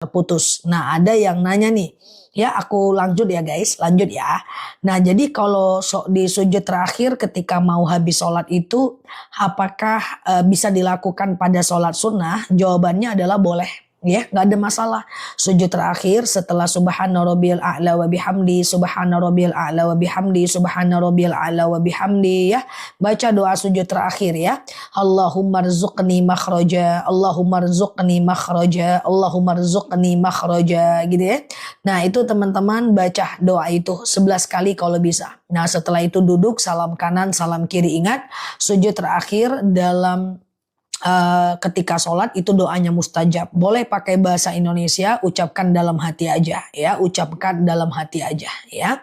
terputus. Nah, ada yang nanya nih, ya aku lanjut ya guys, lanjut ya. Nah, jadi kalau di sujud terakhir ketika mau habis sholat itu, apakah bisa dilakukan pada sholat sunnah? Jawabannya adalah boleh. Ya, nggak ada masalah. Sujud terakhir setelah subhana rabbiyal a'la wa bihamdi, subhana rabbiyal a'la wa bihamdi, subhana rabbiyal a'la wa bihamdi, ya. Baca doa sujud terakhir ya. Allahumma rzuqni makhraja, Allahumma rzuqni makhraja, Allahumma rzuqni makhraja, gitu ya. Nah, itu teman-teman baca doa itu 11 kali kalau bisa. Nah, setelah itu duduk, salam kanan, salam kiri. Ingat, sujud terakhir dalam ketika sholat itu doanya mustajab. Boleh pakai bahasa Indonesia, ucapkan dalam hati aja ya, ucapkan dalam hati aja ya.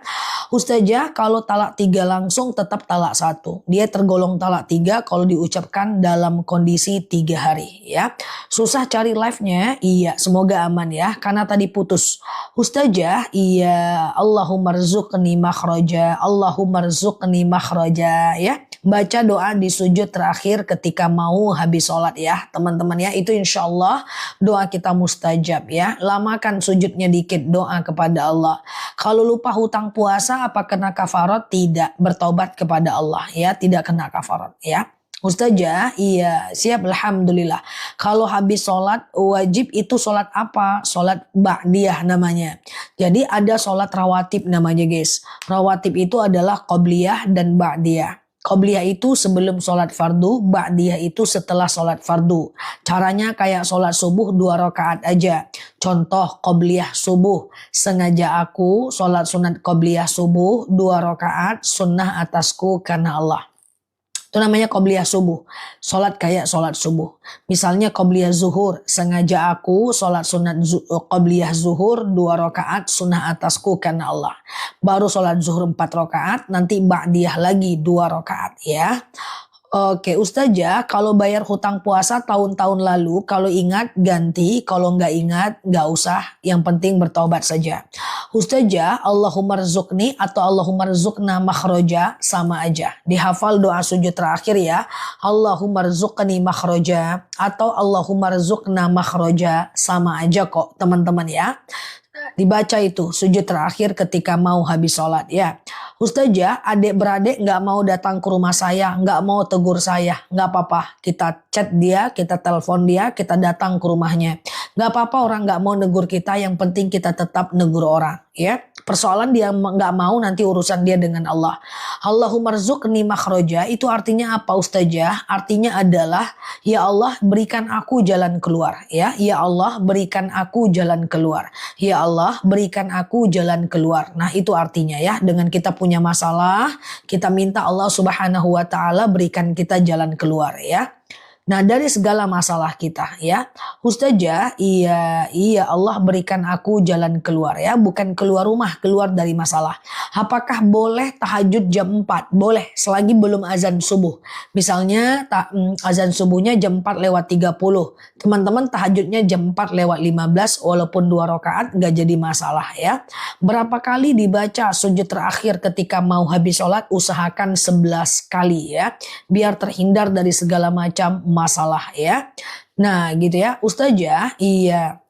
Ustazah, kalau talak 3 langsung tetap talak 1. Dia tergolong talak 3 kalau diucapkan dalam kondisi 3 hari ya. Susah cari live-nya? Iya, semoga aman ya, karena tadi putus. Ustazah, iya, Allahumma rzuqni makhraja, Allahumma rzuqni makhraja ya. Baca doa di sujud terakhir ketika mau habis sholat ya teman-teman ya. Itu insya Allah doa kita mustajab ya. Lamakan sujudnya dikit, doa kepada Allah. Kalau lupa hutang puasa apa kena kafarat? Tidak, bertobat kepada Allah ya, tidak kena kafarat ya. Ustazah, iya siap, alhamdulillah. Kalau habis sholat wajib itu sholat apa? Sholat ba'diyah namanya. Jadi ada sholat rawatib namanya guys. Rawatib itu adalah qobliyah dan ba'diyah. Qobliyah itu sebelum sholat fardu, ba'diyah itu setelah sholat fardu. Caranya kayak sholat subuh 2 rakaat aja. Contoh qobliyah subuh. Sengaja aku sholat sunat qobliyah subuh 2 rakaat, sunnah atasku karena Allah. Itu namanya qobliyah subuh. Sholat kayak sholat subuh. Misalnya qobliyah zuhur. Sengaja aku sholat sunat qobliyah zuhur 2 rakaat, sunnah atasku karena Allah. Baru sholat zuhur 4 rakaat. Nanti ba'diyah lagi 2 rakaat ya. Oke Ustazah, kalau bayar hutang puasa tahun-tahun lalu, kalau ingat ganti, kalau nggak ingat nggak usah, yang penting bertaubat saja. Ustazah, Allahumma rzuqni atau Allahumma rzuqna makhraja sama aja. Dihafal doa sujud terakhir ya. Allahumma rzuqni makhraja atau Allahumma rzuqna makhraja sama aja kok teman-teman ya. Dibaca itu sujud terakhir ketika mau habis sholat ya. Ustazah, adik-beradik nggak mau datang ke rumah saya, nggak mau tegur saya, nggak apa-apa. Kita chat dia, kita telepon dia, kita datang ke rumahnya. Nggak apa-apa orang nggak mau negur kita, yang penting kita tetap negur orang. Ya, persoalan dia nggak mau nanti urusan dia dengan Allah. Allahumma rzuqni makhraja itu artinya apa Ustazah? Artinya adalah ya Allah berikan aku jalan keluar. Ya Allah berikan aku jalan keluar. Ya Allah berikan aku jalan keluar. Nah itu artinya ya, dengan kita punya masalah, kita minta Allah Subhanahu wa Ta'ala berikan kita jalan keluar ya. Nah dari segala masalah kita ya. Ustazah, iya Allah berikan aku jalan keluar ya. Bukan keluar rumah, keluar dari masalah. Apakah boleh tahajud jam 4? Boleh, selagi belum azan subuh. Misalnya azan subuhnya jam 4:30. Teman-teman tahajudnya jam 4:15 walaupun 2 rakaat gak jadi masalah ya. Berapa kali dibaca sujud terakhir ketika mau habis sholat? Usahakan 11 kali ya. Biar terhindar dari segala macam masalah ya. Nah gitu ya Ustazah, iya.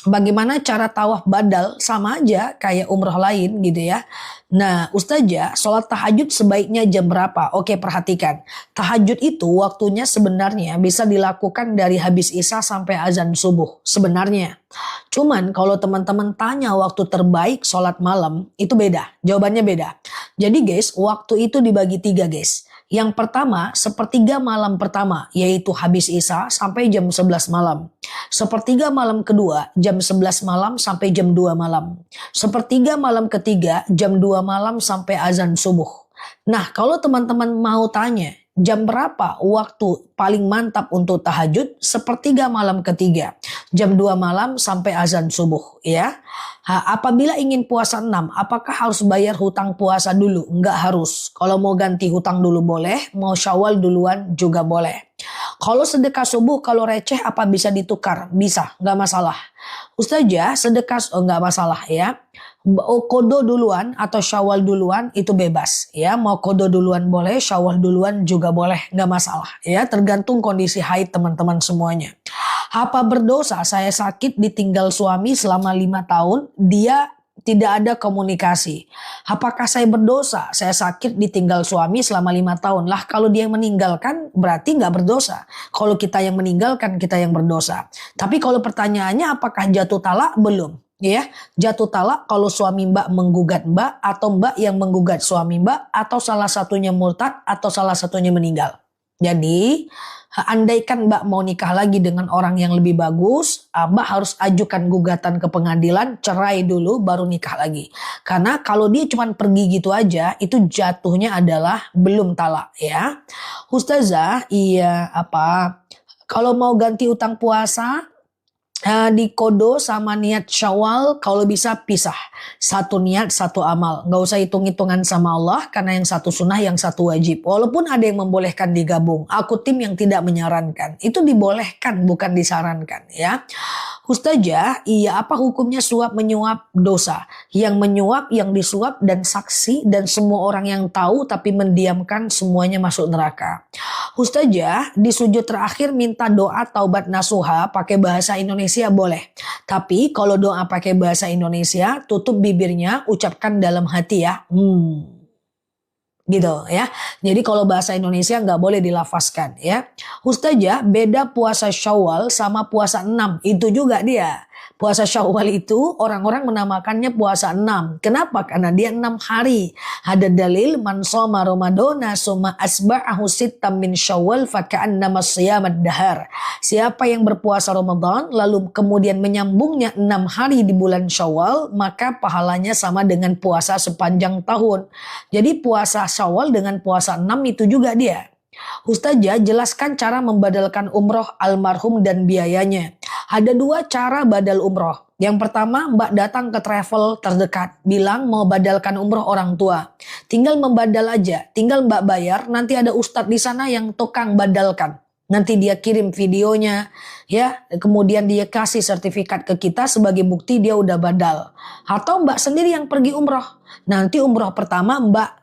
Bagaimana cara tawaf badal? Sama aja kayak umroh lain gitu ya. Nah Ustazah, sholat tahajud sebaiknya jam berapa? Oke perhatikan. Tahajud itu waktunya sebenarnya bisa dilakukan dari habis isya sampai azan subuh. Sebenarnya. Cuman kalau teman-teman tanya waktu terbaik sholat malam, itu beda. Jawabannya beda. Jadi guys, waktu itu dibagi 3 guys. Yang pertama, sepertiga malam pertama, yaitu habis isya sampai jam 11 malam. Sepertiga malam kedua, jam 11 malam sampai jam 2 malam. Sepertiga malam ketiga, jam 2 malam sampai azan subuh. Nah, kalau teman-teman mau tanya, jam berapa waktu paling mantap untuk tahajud? Sepertiga malam ketiga, jam 2 malam sampai azan subuh ya. Apabila ingin puasa 6, apakah harus bayar hutang puasa dulu? Enggak harus. Kalau mau ganti hutang dulu boleh, mau syawal duluan juga boleh. Kalau sedekah subuh kalau receh apa bisa ditukar? Bisa, nggak masalah. Ustazah sedekah nggak masalah ya. Kodo duluan atau syawal duluan itu bebas ya. Mau kodo duluan boleh, syawal duluan juga boleh, nggak masalah ya. Tergantung kondisi haid teman-teman semuanya. Apa berdosa saya sakit ditinggal suami selama 5 tahun, dia tidak ada komunikasi. Apakah saya berdosa? Saya sakit ditinggal suami selama 5 tahun. Lah kalau dia yang meninggalkan berarti nggak berdosa. Kalau kita yang meninggalkan kita yang berdosa. Tapi kalau pertanyaannya apakah jatuh talak? Belum. Ya, jatuh talak kalau suami mbak menggugat mbak atau mbak yang menggugat suami mbak atau salah satunya murtad atau salah satunya meninggal. Jadi andaikan mbak mau nikah lagi dengan orang yang lebih bagus, mbak harus ajukan gugatan ke pengadilan, cerai dulu baru nikah lagi. Karena kalau dia cuma pergi gitu aja, itu jatuhnya adalah belum talak ya. Ustazah, iya apa? Kalau mau ganti utang puasa, di kodo sama niat syawal kalau bisa pisah. Satu niat satu amal. Gak usah hitung-hitungan sama Allah karena yang satu sunnah yang satu wajib. Walaupun ada yang membolehkan digabung. Aku tim yang tidak menyarankan. Itu dibolehkan bukan disarankan ya. Ustazah, iya apa hukumnya suap menyuap dosa? Yang menyuap, yang disuap dan saksi dan semua orang yang tahu tapi mendiamkan semuanya masuk neraka. Ustazah, di sujud terakhir minta doa taubat nasuha pakai bahasa Indonesia boleh. Tapi kalau doa pakai bahasa Indonesia, tutup bibirnya, ucapkan dalam hati ya. Gitu ya. Jadi kalau bahasa Indonesia nggak boleh dilafazkan ya. Ustazah, beda puasa Syawal sama puasa 6. Itu juga dia. Puasa Syawal itu orang-orang menamakannya puasa 6. Kenapa? Karena dia 6 hari. Ada dalil man shoma ramadhana summa asba'ahu sittam min Syawal faka'annama shiyamad dahar. Siapa yang berpuasa Ramadan lalu kemudian menyambungnya 6 hari di bulan Syawal, maka pahalanya sama dengan puasa sepanjang tahun. Jadi puasa Syawal dengan puasa 6 itu juga dia. Ustazah, jelaskan cara membadalkan umroh almarhum dan biayanya. Ada 2 cara badal umroh. Yang pertama, mbak datang ke travel terdekat. Bilang mau badalkan umroh orang tua. Tinggal membadal aja. Tinggal mbak bayar. Nanti ada ustadz di sana yang tukang badalkan. Nanti dia kirim videonya. Ya, kemudian dia kasih sertifikat ke kita sebagai bukti dia udah badal. Atau mbak sendiri yang pergi umroh. Nanti umroh pertama mbak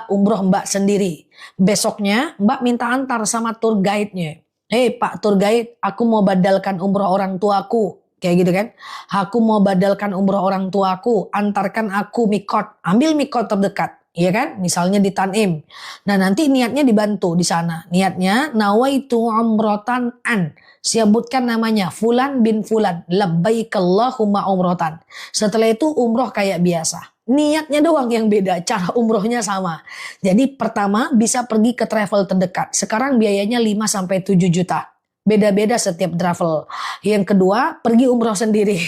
umroh mbak sendiri. Besoknya mbak minta antar sama tour guide-nya. Hei Pak tour guide, aku mau badalkan umroh orang tuaku. Kayak gitu kan. Aku mau badalkan umroh orang tuaku. Antarkan aku mikot. Ambil mikot terdekat. Iya kan? Misalnya di Tanim. Nah nanti niatnya dibantu di sana. Niatnya nawaitu umrotan an. Sebutkan namanya Fulan bin Fulan. Labbaikallahumma umrotan. Setelah itu umroh kayak biasa. Niatnya doang yang beda, cara umrohnya sama. Jadi pertama bisa pergi ke travel terdekat. Sekarang biayanya 5-7 juta. Beda-beda setiap travel. Yang kedua, pergi umroh sendiri.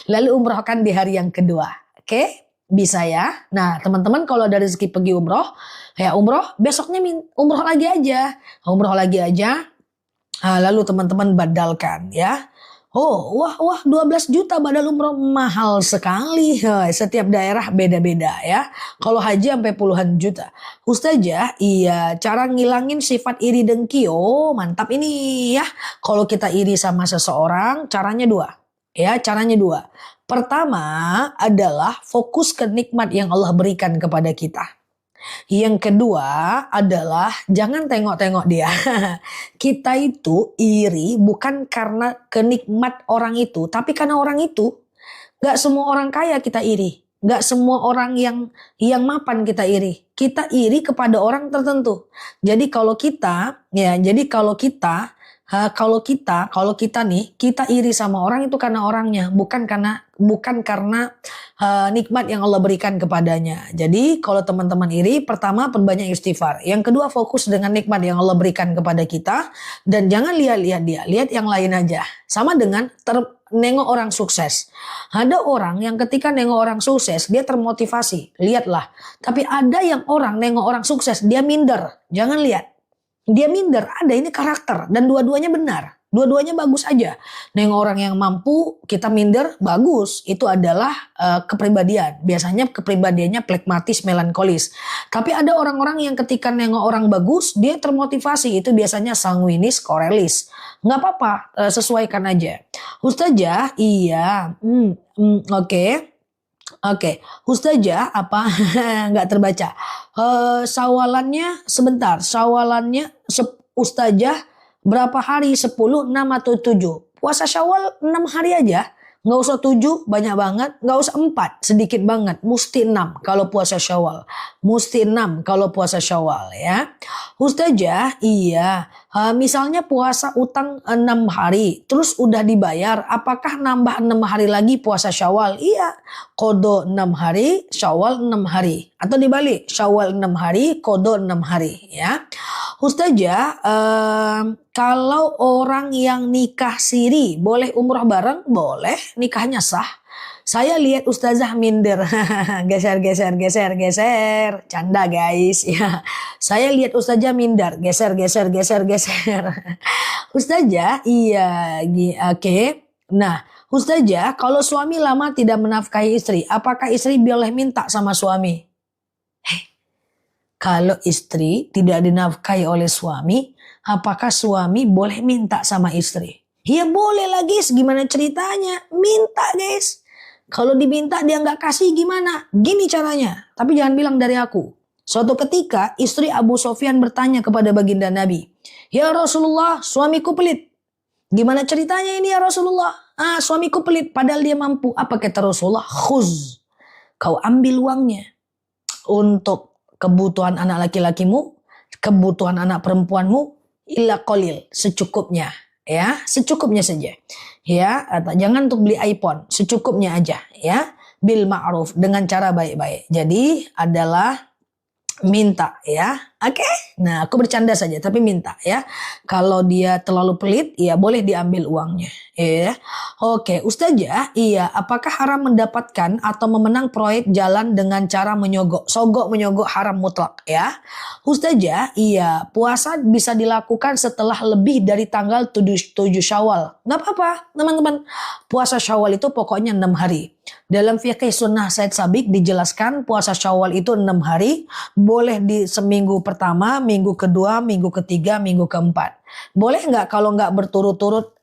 Lalu umrohkan di hari yang kedua. Oke? Bisa ya. Nah teman-teman kalau ada rezeki pergi umroh, ya umroh, besoknya umroh lagi aja. Umroh lagi aja. Lalu teman-teman badalkan ya. Oh, wah 12 juta badal umroh mahal sekali. Setiap daerah beda-beda ya. Kalau haji sampai puluhan juta. Ustazah, iya cara ngilangin sifat iri dengki. Oh, mantap ini ya. Kalau kita iri sama seseorang, caranya 2. Ya, caranya 2. Pertama adalah fokus ke nikmat yang Allah berikan kepada kita. Yang kedua adalah jangan tengok-tengok dia. Kita itu iri bukan karena kenikmat orang itu, tapi karena orang itu. Gak semua orang kaya kita iri. Gak semua orang yang mapan kita iri. Kita iri kepada orang tertentu. Jadi kalau kita nih kita iri sama orang itu karena orangnya, bukan karena nikmat yang Allah berikan kepadanya. Jadi kalau teman-teman iri, pertama perbanyak istighfar. Yang kedua fokus dengan nikmat yang Allah berikan kepada kita dan jangan lihat dia, lihat yang lain aja. Sama dengan nengok orang sukses. Ada orang yang ketika nengok orang sukses dia termotivasi, lihatlah. Tapi ada yang orang nengok orang sukses dia minder, jangan lihat. Dia minder, ada ini karakter dan dua-duanya benar. Dua-duanya bagus aja. Neng orang yang mampu kita minder bagus. Itu adalah kepribadian. Biasanya kepribadiannya plekmatis, melankolis. Tapi ada orang-orang yang ketika nengok orang bagus dia termotivasi. Itu biasanya sanguinis, korelis. Nggak apa-apa, sesuaikan aja. Ustazah, iya. Oke. Oke, Ustazah apa nggak terbaca? Syawalannya sebentar. Syawalannya Ustazah berapa hari? 10, 6 atau 7? Puasa Syawal 6 hari aja. Nggak usah 7, banyak banget. Nggak usah 4, sedikit banget. Mesti 6 kalau puasa Syawal. Mesti 6 kalau puasa Syawal ya. Ustazah, iya. Misalnya puasa utang 6 hari. Terus udah dibayar. Apakah nambah 6 hari lagi puasa Syawal? Iya. Kodo 6 hari, Syawal 6 hari. Atau dibalik. Syawal 6 hari, kodo 6 hari ya. Ustazah, kalau orang yang nikah siri boleh umroh bareng? Boleh, nikahnya sah. Saya lihat Ustazah minder. Geser. Canda guys. Ya. Saya lihat Ustazah minder. Geser. Ustazah, iya. Oke. Nah, Ustazah, kalau suami lama tidak menafkahi istri, apakah istri boleh minta sama suami? Kalau istri tidak dinafkahi oleh suami, apakah suami boleh minta sama istri? Ya boleh lah guys, gimana ceritanya? Minta guys. Kalau diminta dia nggak kasih gimana? Gini caranya, tapi jangan bilang dari aku. Suatu ketika istri Abu Sofyan bertanya kepada baginda Nabi, "Ya Rasulullah, suamiku pelit." Gimana ceritanya ini ya Rasulullah? Suamiku pelit, padahal dia mampu. Apa kata Rasulullah? Khuz, kau ambil uangnya untuk kebutuhan anak laki-lakimu, kebutuhan anak perempuanmu, illa qalil, secukupnya, ya, secukupnya saja, ya, atau jangan untuk beli iPhone, secukupnya aja, ya, bil ma'ruf, dengan cara baik-baik. Jadi adalah minta, ya, oke. Nah, aku bercanda saja, tapi minta, ya. Kalau dia terlalu pelit, ya boleh diambil uangnya, ya. Oke, Ustazah, iya, apakah haram mendapatkan atau memenang proyek jalan dengan cara menyogok? Sogok menyogok haram mutlak, ya. Ustazah, iya, puasa bisa dilakukan setelah lebih dari tanggal 7 Syawal. Nggak apa-apa, teman-teman. Puasa Syawal itu pokoknya 6 hari. Dalam fikih sunnah Said Sabiq dijelaskan puasa Syawal itu 6 hari. Boleh di seminggu pertama, minggu kedua, minggu ketiga, minggu keempat. Boleh nggak kalau nggak berturut-turut?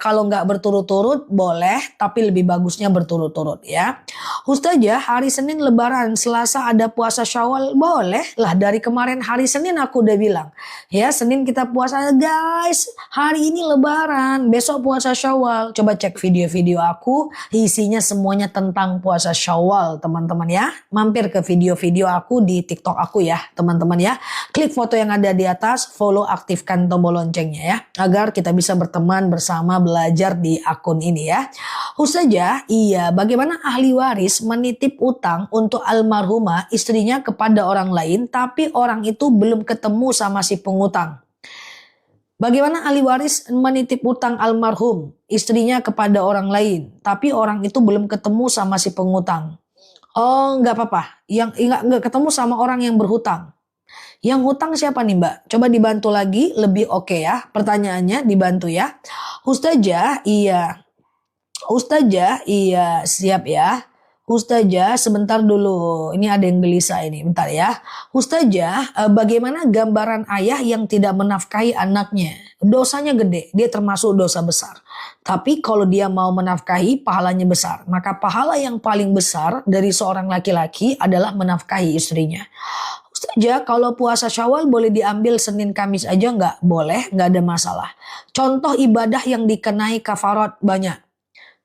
Kalau nggak berturut-turut boleh, tapi lebih bagusnya berturut-turut ya. Ustazah, hari Senin Lebaran, Selasa ada puasa Syawal, boleh lah. Dari kemarin hari Senin aku udah bilang, ya Senin kita puasa guys. Hari ini Lebaran, besok puasa Syawal. Coba cek video-video aku, isinya semuanya tentang puasa Syawal, teman-teman ya. Mampir ke video-video aku di TikTok aku ya, teman-teman ya. Klik foto yang ada di atas, follow, aktifkan tombol loncengnya ya, agar kita bisa berteman bersama belajar di akun ini ya. Ustazah, iya, bagaimana ahli waris menitip utang untuk almarhumah istrinya kepada orang lain tapi orang itu belum ketemu sama si pengutang? Bagaimana ahli waris menitip utang almarhum istrinya kepada orang lain tapi orang itu belum ketemu sama si pengutang? Oh, nggak apa-apa. Yang nggak ketemu sama orang yang berhutang. Yang hutang siapa nih Mbak? Coba dibantu lagi, lebih oke ya. Pertanyaannya dibantu ya. Ustazah, iya. Ustazah, iya, siap ya. Ustazah, sebentar dulu. Ini ada yang gelisah ini, bentar ya. Ustazah, bagaimana gambaran ayah yang tidak menafkahi anaknya? Dosanya gede, dia termasuk dosa besar. Tapi kalau dia mau menafkahi, pahalanya besar. Maka pahala yang paling besar dari seorang laki-laki adalah menafkahi istrinya. Ustazah, kalau puasa Syawal boleh diambil Senin Kamis aja nggak? Boleh, nggak ada masalah. Contoh ibadah yang dikenai kafarat banyak.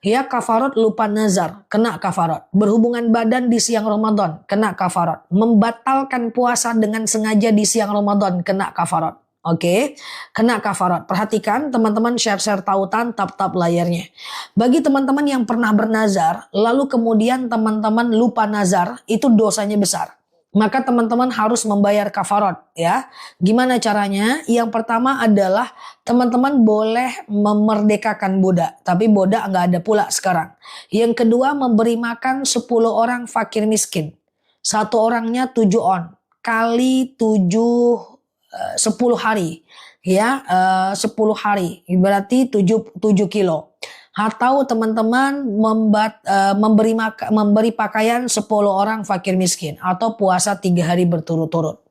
Ya, kafarat lupa nazar, kena kafarat. Berhubungan badan di siang Ramadan, kena kafarat. Membatalkan puasa dengan sengaja di siang Ramadan, kena kafarat. Oke, kena kafarat. Perhatikan teman-teman, share-share tautan, tap-tap layarnya. Bagi teman-teman yang pernah bernazar, lalu kemudian teman-teman lupa nazar, itu dosanya besar. Maka teman-teman harus membayar kafarat ya. Gimana caranya? Yang pertama adalah teman-teman boleh memerdekakan budak. Tapi budak nggak ada pula sekarang. Yang kedua, memberi makan 10 orang fakir miskin. Satu orangnya 7 on. Kali 7, 10 hari. ya 10 hari berarti 7 kilo. Atau teman-teman memberi pakaian 10 orang fakir miskin, atau puasa 3 hari berturut-turut.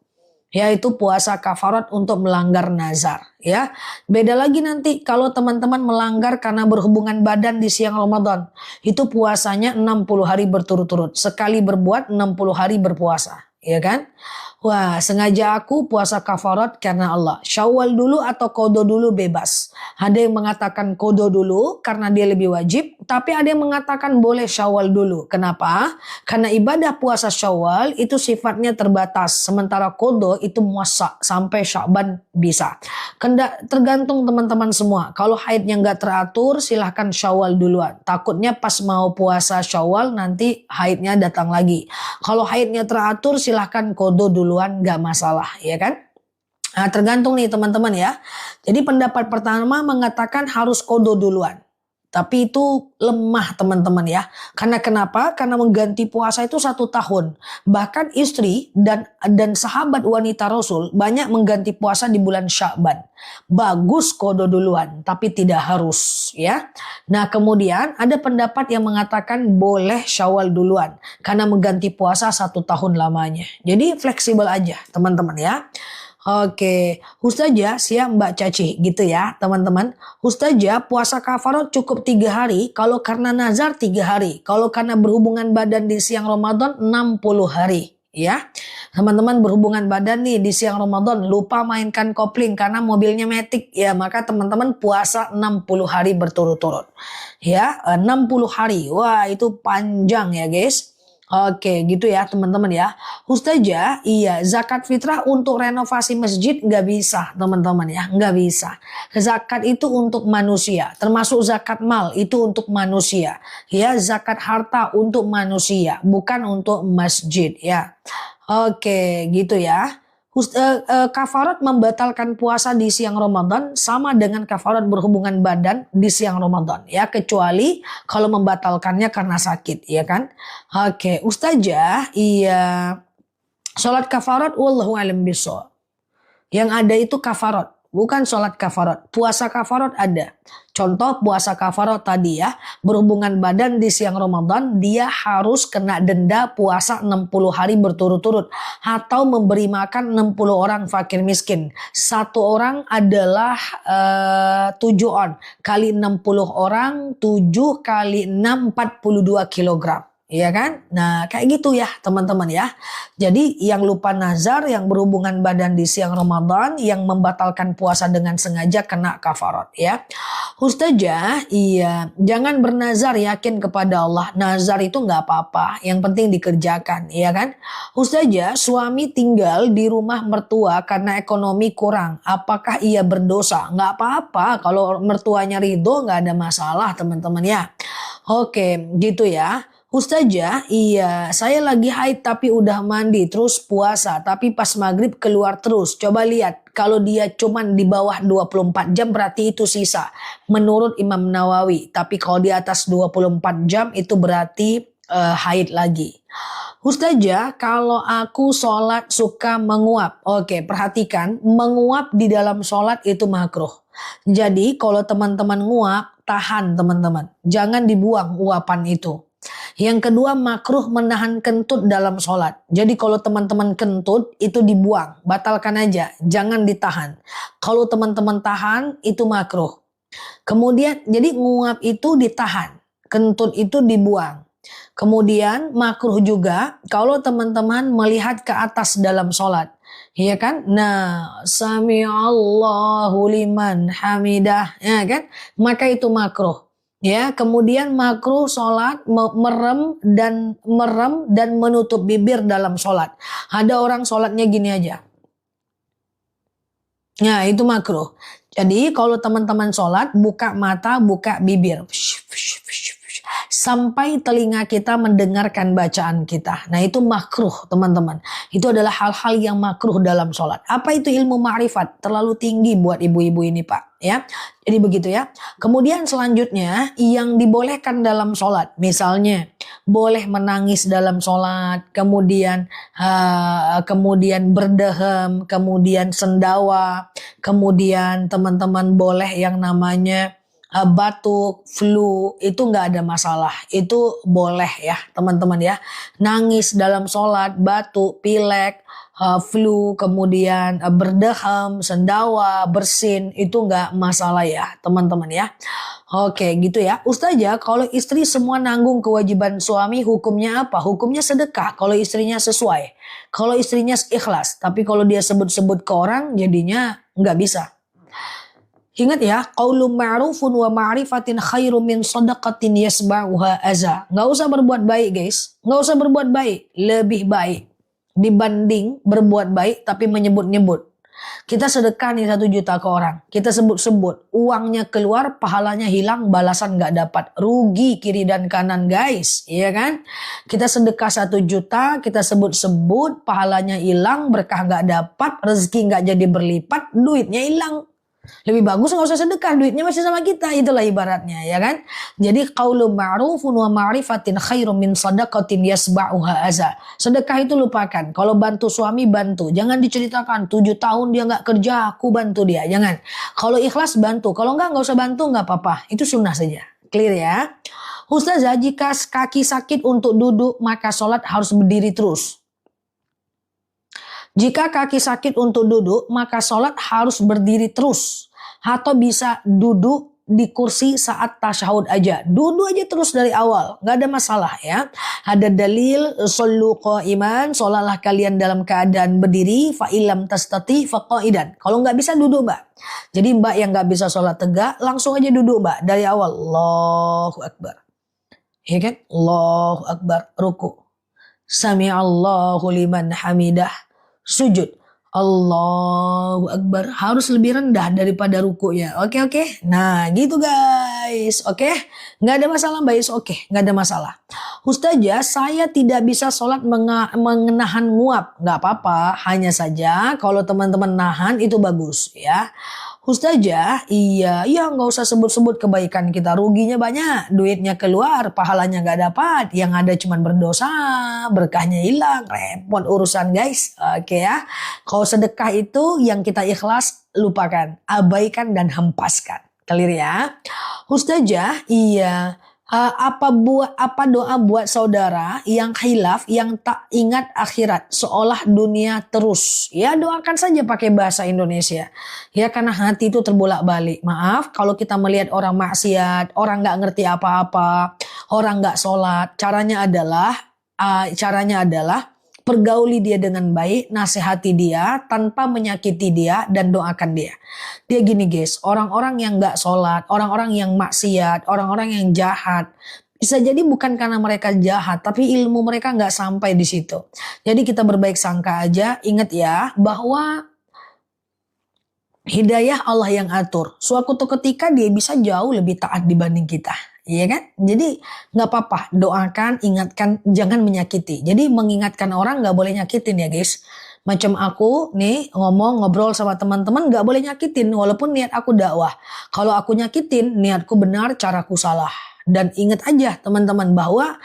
Yaitu puasa kafarat untuk melanggar nazar, ya. Beda lagi nanti kalau teman-teman melanggar karena berhubungan badan di siang Ramadan. Itu puasanya 60 hari berturut-turut. Sekali berbuat 60 hari berpuasa, ya kan? Wah, sengaja aku puasa kafarat karena Allah. Syawal dulu atau kodo dulu bebas. Ada yang mengatakan kodo dulu karena dia lebih wajib. Tapi ada yang mengatakan boleh syawal dulu. Kenapa? Karena ibadah puasa syawal itu sifatnya terbatas. Sementara kodo itu muasa sampai Sya'ban bisa. Tergantung teman-teman semua. Kalau haidnya nggak teratur silahkan syawal duluan. Takutnya pas mau puasa syawal nanti haidnya datang lagi. Kalau haidnya teratur silahkan kodo duluan, nggak masalah, ya kan? Nah, tergantung nih teman-teman ya. Jadi pendapat pertama mengatakan harus kodo duluan. Tapi itu lemah teman-teman ya. Karena kenapa? Karena mengganti puasa itu 1 tahun. Bahkan istri dan sahabat wanita Rasul banyak mengganti puasa di bulan Sya'ban. Bagus kodo duluan, tapi tidak harus ya. Nah kemudian ada pendapat yang mengatakan boleh Syawal duluan. Karena mengganti puasa 1 tahun lamanya. Jadi fleksibel aja teman-teman ya. Oke, Ustazah siap Mbak Caci gitu ya teman-teman. Ustazah puasa kafarat cukup 3 hari. Kalau karena nazar 3 hari. Kalau karena berhubungan badan di siang Ramadan 60 hari. Ya, teman-teman berhubungan badan nih di siang Ramadan lupa mainkan kopling karena mobilnya metik ya, maka teman-teman puasa 60 hari berturut-turut. Ya, 60 hari. Wah, itu panjang ya, guys. Oke gitu ya teman-teman ya. Ustazah, iya zakat fitrah untuk renovasi masjid nggak bisa teman-teman ya, nggak bisa. Zakat itu untuk manusia, termasuk zakat mal itu untuk manusia. Ya, zakat harta untuk manusia, bukan untuk masjid ya. Oke gitu ya. Kafarat membatalkan puasa di siang Ramadan sama dengan kafarat berhubungan badan di siang Ramadan ya, kecuali kalau membatalkannya karena sakit ya kan. Oke, Ustazah, iya sholat kafarat wallahu alam bissawab. Yang ada itu kafarat, bukan sholat kafarat. Puasa kafarat ada. Contoh puasa kafarat tadi ya, berhubungan badan di siang Ramadan, dia harus kena denda puasa 60 hari berturut-turut. Atau memberi makan 60 orang fakir miskin. 1 orang adalah 7 on. Kali 60 orang, 7 kali 6, 42 kilogram. Iya kan? Nah kayak gitu ya teman-teman ya. Jadi yang lupa nazar, yang berhubungan badan di siang Ramadan, yang membatalkan puasa dengan sengaja kena kafarat ya. Ustazah, iya jangan bernazar yakin kepada Allah. Nazar itu nggak apa-apa, yang penting dikerjakan ya kan. Ustazah, suami tinggal di rumah mertua karena ekonomi kurang. Apakah ia berdosa? Nggak apa-apa, kalau mertuanya ridho nggak ada masalah teman-teman ya. Oke gitu ya. Ustazah, iya saya lagi haid tapi udah mandi terus puasa tapi pas maghrib keluar terus. Coba lihat kalau dia cuman di bawah 24 jam berarti itu sisa menurut Imam Nawawi. Tapi kalau di atas 24 jam itu berarti haid lagi. Ustazah, kalau aku sholat suka menguap. Oke, perhatikan menguap di dalam sholat itu makruh. Jadi kalau teman-teman nguap, tahan teman-teman. Jangan dibuang uapan itu. Yang kedua makruh menahan kentut dalam sholat. Jadi kalau teman-teman kentut itu dibuang, batalkan aja, jangan ditahan. Kalau teman-teman tahan itu makruh. Kemudian jadi nguap itu ditahan, kentut itu dibuang. Kemudian makruh juga kalau teman-teman melihat ke atas dalam sholat. Iya kan? Nah, sami'allahu liman hamidah, ya kan? Maka itu makruh. Ya, kemudian makruh sholat merem dan menutup bibir dalam sholat. Ada orang sholatnya gini aja. Nah, itu makruh. Jadi kalau teman-teman sholat, buka mata, buka bibir. Sampai telinga kita mendengarkan bacaan kita. Nah itu makruh teman-teman. Itu adalah hal-hal yang makruh dalam sholat. Apa itu ilmu ma'rifat? Terlalu tinggi buat ibu-ibu ini Pak. Ya, jadi begitu ya. Kemudian selanjutnya yang dibolehkan dalam sholat. Misalnya boleh menangis dalam sholat, kemudian berdehem, kemudian sendawa, kemudian teman-teman boleh yang namanya batuk, flu, itu nggak ada masalah. Itu boleh ya teman-teman ya. Nangis dalam sholat, batuk, pilek, flu, kemudian berdehem, sendawa, bersin, itu nggak masalah ya teman-teman ya. Oke gitu ya. Ustazah, kalau istri semua nanggung kewajiban suami, hukumnya apa? Hukumnya sedekah kalau istrinya sesuai. Kalau istrinya ikhlas. Tapi kalau dia sebut-sebut ke orang jadinya nggak bisa. Ingat ya, qaulun ma'rufun wa ma'rifatin khairum min shadaqatin yasba'uha aza. Nggak usah berbuat baik guys. Nggak usah berbuat baik. Lebih baik dibanding berbuat baik tapi menyebut-nyebut. Kita sedekah nih 1 juta ke orang. Kita sebut-sebut. Uangnya keluar, pahalanya hilang, balasan nggak dapat. Rugi kiri dan kanan guys. Iya kan? Kita sedekah 1 juta, kita sebut-sebut, pahalanya hilang, berkah nggak dapat, rezeki nggak jadi berlipat, duitnya hilang. Lebih bagus nggak usah sedekah, duitnya masih sama kita, itulah ibaratnya ya kan. Jadi qaulun ma'rufun wa ma'rifatin khairum min shadaqatin yasba'uha aza. Sedekah itu lupakan. Kalau bantu suami bantu, jangan diceritakan 7 tahun dia nggak kerja aku bantu dia, jangan. Kalau ikhlas bantu, kalau nggak usah bantu, nggak apa-apa, itu sunnah saja. Clear ya. Ustazah, jika kaki sakit untuk duduk maka sholat harus berdiri terus. Jika kaki sakit untuk duduk, maka sholat harus berdiri terus. Atau bisa duduk di kursi saat tasyahud aja. Duduk aja terus dari awal. Gak ada masalah ya. Ada dalil, shollu qa'iman, sholatlah kalian dalam keadaan berdiri. Fa'ilam tastati faqa'idan. Kalau gak bisa duduk mbak. Jadi mbak yang gak bisa sholat tegak, langsung aja duduk mbak. Dari awal. Allahu Akbar. Ya kan? Allahu Akbar. Ruku. Sami'allahu liman hamidah. Sujud. Allahu Akbar. Harus lebih rendah daripada rukunya. Oke. Nah gitu guys. Oke. Nggak ada masalah guys. Oke. Nggak ada masalah. Ustazah, saya tidak bisa sholat mengenahan nguap. Nggak apa-apa. Hanya saja kalau teman-teman nahan itu bagus ya. Ustazah, iya nggak usah sebut-sebut kebaikan kita, ruginya banyak, duitnya keluar, pahalanya nggak dapat, yang ada cuman berdosa, berkahnya hilang, repot urusan guys. Oke ya, kalau sedekah itu yang kita ikhlas lupakan, abaikan dan hempaskan, clear ya. Ustazah, iya. Apa doa buat saudara yang khilaf, yang tak ingat akhirat, seolah dunia terus? Ya doakan saja pakai bahasa Indonesia. Ya karena hati itu terbolak-balik. Maaf kalau kita melihat orang maksiat, orang nggak ngerti apa-apa, orang nggak sholat. Caranya adalah pergauli dia dengan baik, nasihati dia tanpa menyakiti dia dan doakan dia. Dia gini guys, orang-orang yang gak sholat, orang-orang yang maksiat, orang-orang yang jahat, bisa jadi bukan karena mereka jahat, tapi ilmu mereka gak sampai di situ. Jadi kita berbaik sangka aja, ingat ya bahwa hidayah Allah yang atur. Suatu ketika dia bisa jauh lebih taat dibanding kita. Iya kan? Jadi gak apa-apa, doakan, ingatkan, jangan menyakiti. Jadi mengingatkan orang gak boleh nyakitin ya guys. Macam aku nih ngobrol sama teman-teman gak boleh nyakitin walaupun niat aku dakwah. Kalau aku nyakitin, niatku benar, caraku salah. Dan ingat aja teman-teman bahwa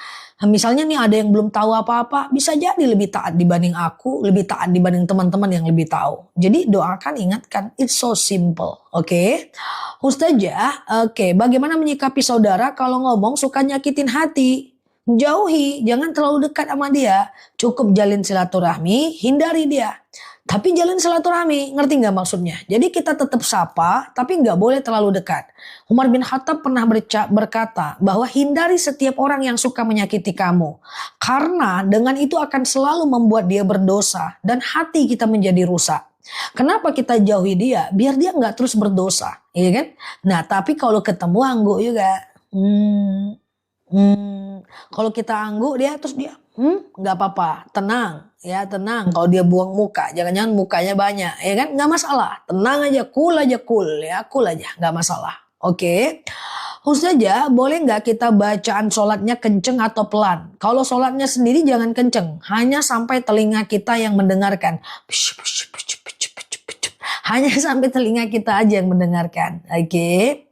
misalnya nih ada yang belum tahu apa-apa, bisa jadi lebih taat dibanding aku, lebih taat dibanding teman-teman yang lebih tahu. Jadi doakan, ingatkan, it's so simple. Oke. Ustazah, oke, bagaimana menyikapi saudara kalau ngomong suka nyakitin hati? Jauhi, jangan terlalu dekat sama dia. Cukup jalin silaturahmi, hindari dia. Tapi jalin silaturahmi, ngerti nggak maksudnya? Jadi kita tetap sapa, tapi nggak boleh terlalu dekat. Umar bin Khattab pernah berkata bahwa hindari setiap orang yang suka menyakiti kamu. Karena dengan itu akan selalu membuat dia berdosa dan hati kita menjadi rusak. Kenapa kita jauhi dia? Biar dia nggak terus berdosa, iya kan? Nah, tapi kalau ketemu angguk juga, kalau kita angguk dia terus dia, nggak apa-apa, tenang, ya tenang. Kalau dia buang muka, jangan-jangan mukanya banyak, ya kan? Nggak masalah, tenang aja, cool aja, nggak masalah. Oke. Ustazah, boleh nggak kita bacaan sholatnya kenceng atau pelan? Kalau sholatnya sendiri jangan kenceng, hanya sampai telinga kita yang mendengarkan. Hanya sampai telinga kita aja yang mendengarkan. Oke.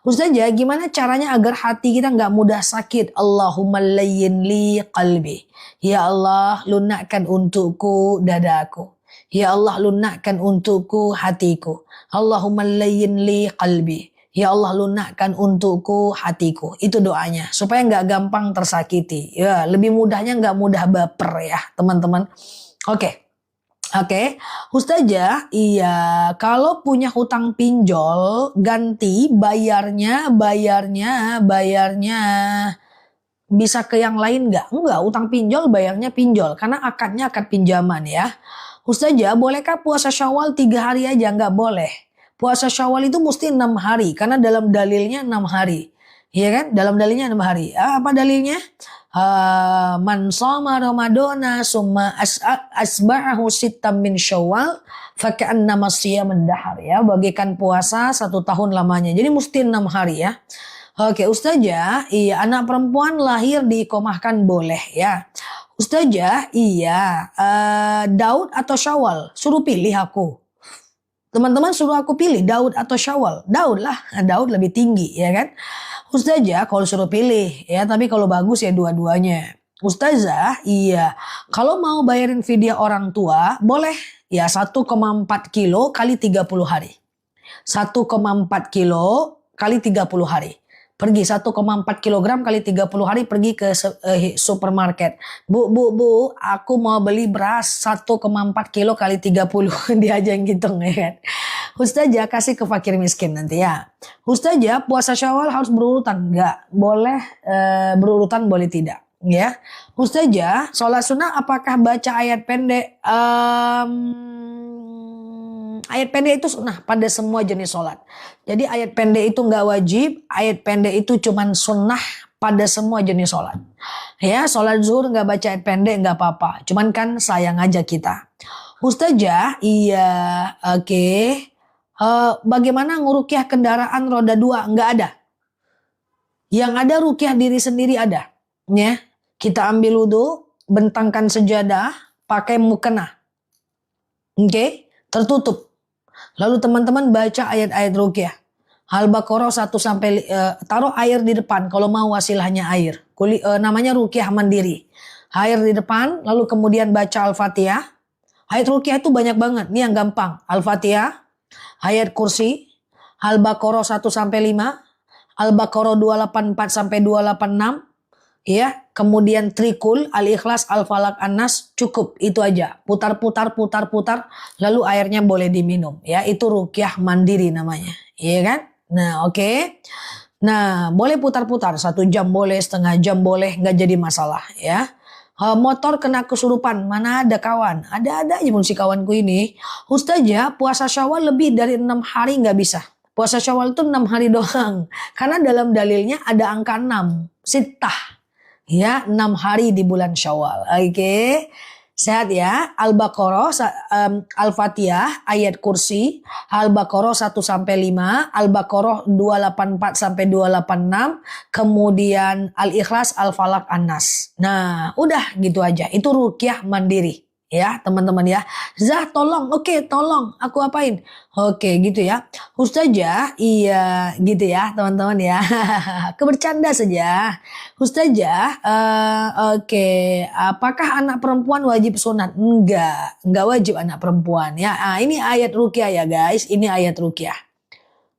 Ustazah, gimana caranya agar hati kita nggak mudah sakit? Allahumma layyin li qalbi. Ya Allah, lunakkan untukku dadaku. Ya Allah, lunakkan untukku hatiku. Allahumma layyin li qalbi. Ya Allah, lunakkan untukku hatiku. Itu doanya. Supaya nggak gampang tersakiti. Ya, lebih mudahnya nggak mudah baper ya teman-teman. Oke. Ustazah, iya, kalau punya hutang pinjol, ganti bayarnya bisa ke yang lain nggak? Enggak, utang pinjol bayarnya pinjol, karena akadnya akad pinjaman ya. Ustazah, bolehkah puasa Syawal 3 hari aja? Nggak boleh. Puasa Syawal itu mesti 6 hari, karena dalam dalilnya 6 hari. Iya kan? Dalam dalilnya 6 hari. Apa dalilnya? Man shoma ramadana summa asba'ahu sittam min syawal faka'annama siyaman dahar ya, bagikan puasa 1 tahun lamanya, jadi mesti 6 hari ya. Oke Ustazah, iya, anak perempuan lahir diikomahkan boleh ya. Ustazah, iya, Daud atau Syawal, suruh pilih aku. Teman-teman suruh aku pilih Daud atau Syawal. Daud lah, Daud lebih tinggi ya kan. Ustazah, kalau suruh pilih ya, tapi kalau bagus ya dua-duanya. Ustazah, iya, kalau mau bayarin vidya orang tua boleh ya, 1,4 kilo kali 30 hari. 1,4 kilo kali 30 hari. Pergi 1,4 kilogram kali 30 hari, pergi ke supermarket. Bu, aku mau beli beras 1,4 kilo kali 30. Dia aja yang ngitung ya kan. Ustazah, kasih ke fakir miskin nanti ya. Ustazah, puasa Syawal harus berurutan? Enggak. Boleh berurutan, boleh tidak. Ya. Ustazah, sholat sunnah apakah baca ayat pendek? Ayat pendek itu sunnah pada semua jenis sholat. Jadi ayat pendek itu nggak wajib, ayat pendek itu cuman sunnah pada semua jenis sholat. Ya, sholat zuhur nggak baca ayat pendek nggak apa-apa. Cuman kan sayang aja kita. Ustazah, iya, oke. Bagaimana ngurukyah kendaraan roda 2? Nggak ada. Yang ada rukyah diri sendiri ada. Ya, kita ambil wudu, bentangkan sejadah, pakai mukena. Oke, tertutup. Lalu teman-teman baca ayat-ayat rukyah. Al-Baqarah 1 sampai taruh air di depan kalau mau wasilahnya air. Namanya rukyah mandiri. Air di depan, lalu kemudian baca Al-Fatihah. Ayat rukyah itu banyak banget. Ini yang gampang. Al-Fatihah, ayat kursi, Al-Baqarah 1 sampai 5, Al-Baqarah 284 sampai 286. Ya, kemudian Trikul, Al-Ikhlas, Al-Falaq, An-Nas, cukup itu aja. Putar, lalu airnya boleh diminum. Ya, itu rukyah mandiri namanya. Iya kan? Nah, oke. Nah, boleh putar-putar, 1 jam boleh, setengah jam boleh, nggak jadi masalah ya. Motor kena kesurupan, mana ada kawan? Ada aja pun si kawanku ini. Ustazah, puasa Syawal lebih dari 6 hari nggak bisa. Puasa Syawal itu 6 hari doang. Karena dalam dalilnya ada angka 6, sitah. Ya, 6 hari di bulan Syawal. Oke. Sehat ya. Al-Baqarah, Al-Fatihah, ayat kursi, Al-Baqarah 1 sampai 5, Al-Baqarah 284 sampai 286, kemudian Al-Ikhlas, Al-Falaq, An-Nas. Nah, udah gitu aja. Itu rukyah mandiri. Ya teman-teman ya. Zah tolong, oke tolong aku apain? Oke gitu ya. Ustazah, iya gitu ya teman-teman ya. Kebercanda saja. Ustazah, oke. Apakah anak perempuan wajib sunat? Enggak wajib anak perempuan ya. Ini ayat rukyah ya guys. Ini ayat rukyah.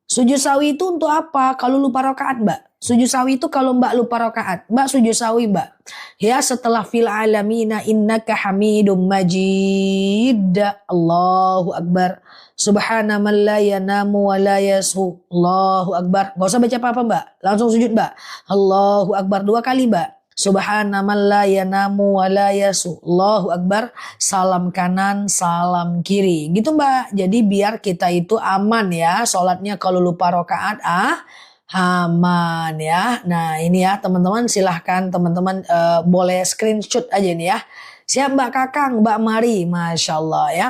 Sujud sawi itu untuk apa? Kalau lupa rakaat mbak. Sujud sawi itu kalau mbak lupa rakaat. Mbak sujud sawi mbak. Ya setelah fil alamina innaka hamidum majid. Allahu akbar. Subhana man la yanamu wa la yasu. Allahu akbar. Gak usah baca apa-apa mbak. Langsung sujud mbak. Allahu akbar 2 kali mbak. Subhana man la yanamu wa la yasu. Allahu akbar. Salam kanan, salam kiri. Gitu mbak. Jadi biar kita itu aman ya. Sholatnya kalau lupa rakaat aman ya. Nah ini ya teman-teman, silahkan teman-teman boleh screenshot aja nih ya. Siap mbak Kakang, mbak Mari. Masya Allah ya.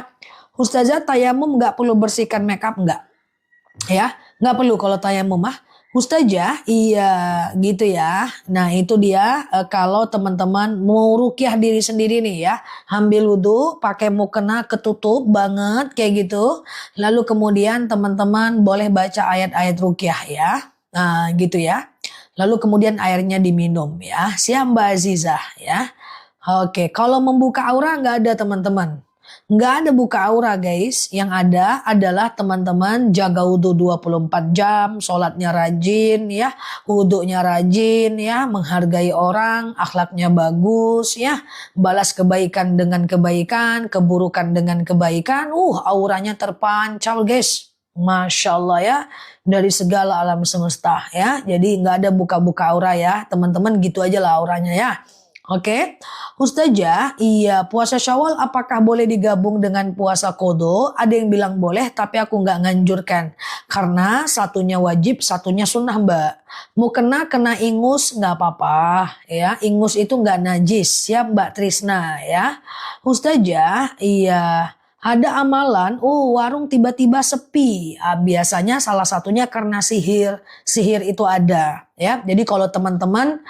Ustazah, tayamum gak perlu bersihkan makeup nggak? Ya gak perlu kalau tayamum mah. Ustazah, iya gitu ya. Nah itu dia kalau teman-teman mau rukyah diri sendiri nih ya. Ambil wudhu, pakai mukena ketutup banget kayak gitu. Lalu kemudian teman-teman boleh baca ayat-ayat rukyah ya. Nah, gitu ya. Lalu kemudian airnya diminum ya. Siap Mbak Azizah ya. Oke, kalau membuka aura nggak ada teman-teman. Nggak ada buka aura guys. Yang ada adalah teman-teman jaga wudhu 24 jam, sholatnya rajin ya, wudhunya rajin ya, menghargai orang, akhlaknya bagus ya, balas kebaikan dengan kebaikan, keburukan dengan kebaikan. Auranya terpancar guys. Masya Allah ya, dari segala alam semesta ya. Jadi nggak ada buka-buka aura ya, teman-teman gitu aja lah auranya ya. Oke, Ustazah, iya puasa Syawal apakah boleh digabung dengan puasa Qadha? Ada yang bilang boleh, tapi aku nggak nganjurkan karena satunya wajib, satunya sunnah Mbak. Mau kena ingus nggak apa-apa, ya. Ingus itu nggak najis, siap Mbak Trisna ya. Ustazah, iya. Ada amalan, warung tiba-tiba sepi. Biasanya salah satunya karena sihir. Sihir itu ada, ya. Jadi kalau teman-teman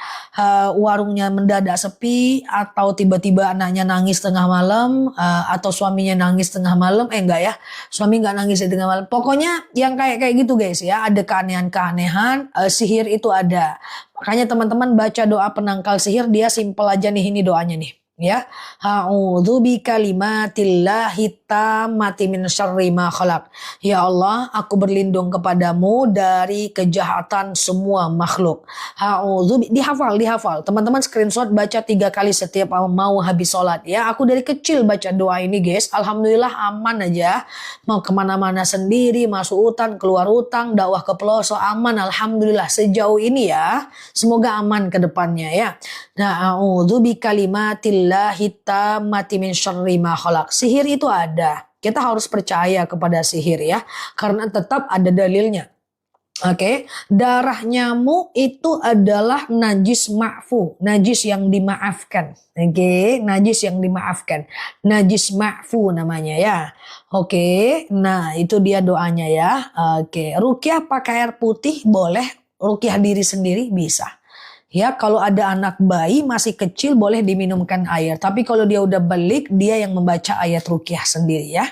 warungnya mendadak sepi atau tiba-tiba anaknya nangis tengah malam atau suaminya nangis tengah malam, enggak ya. Suami enggak nangis di tengah malam. Pokoknya yang kayak gitu guys ya, ada keanehan-keanehan, sihir itu ada. Makanya teman-teman baca doa penangkal sihir, dia simpel aja nih, ini doanya nih. Ya, a'udzu bikalimatillahi tammati min syarri ma khalaq. Ya Allah, aku berlindung kepadamu dari kejahatan semua makhluk. Dihafal. Teman-teman screenshot, baca 3 kali setiap mau habis sholat ya. Aku dari kecil baca doa ini guys. Alhamdulillah aman aja. Mau kemana-mana sendiri, masuk hutan, keluar hutan, dakwah ke pelosok aman. Alhamdulillah sejauh ini ya. Semoga aman ke depannya ya. Nah, a'udzu bikalimatillahi tammati min syarri ma khalaq. Sihir itu ada. Kita harus percaya kepada sihir ya, karena tetap ada dalilnya. Oke, darah nyamuk itu adalah najis ma'fu, najis yang dimaafkan. Oke, najis yang dimaafkan. Najis ma'fu namanya ya. Oke, nah itu dia doanya ya. Oke, ruqyah pakai air putih boleh, ruqyah diri sendiri bisa. Ya, kalau ada anak bayi masih kecil boleh diminumkan air. Tapi kalau dia udah balik, dia yang membaca ayat ruqyah sendiri ya.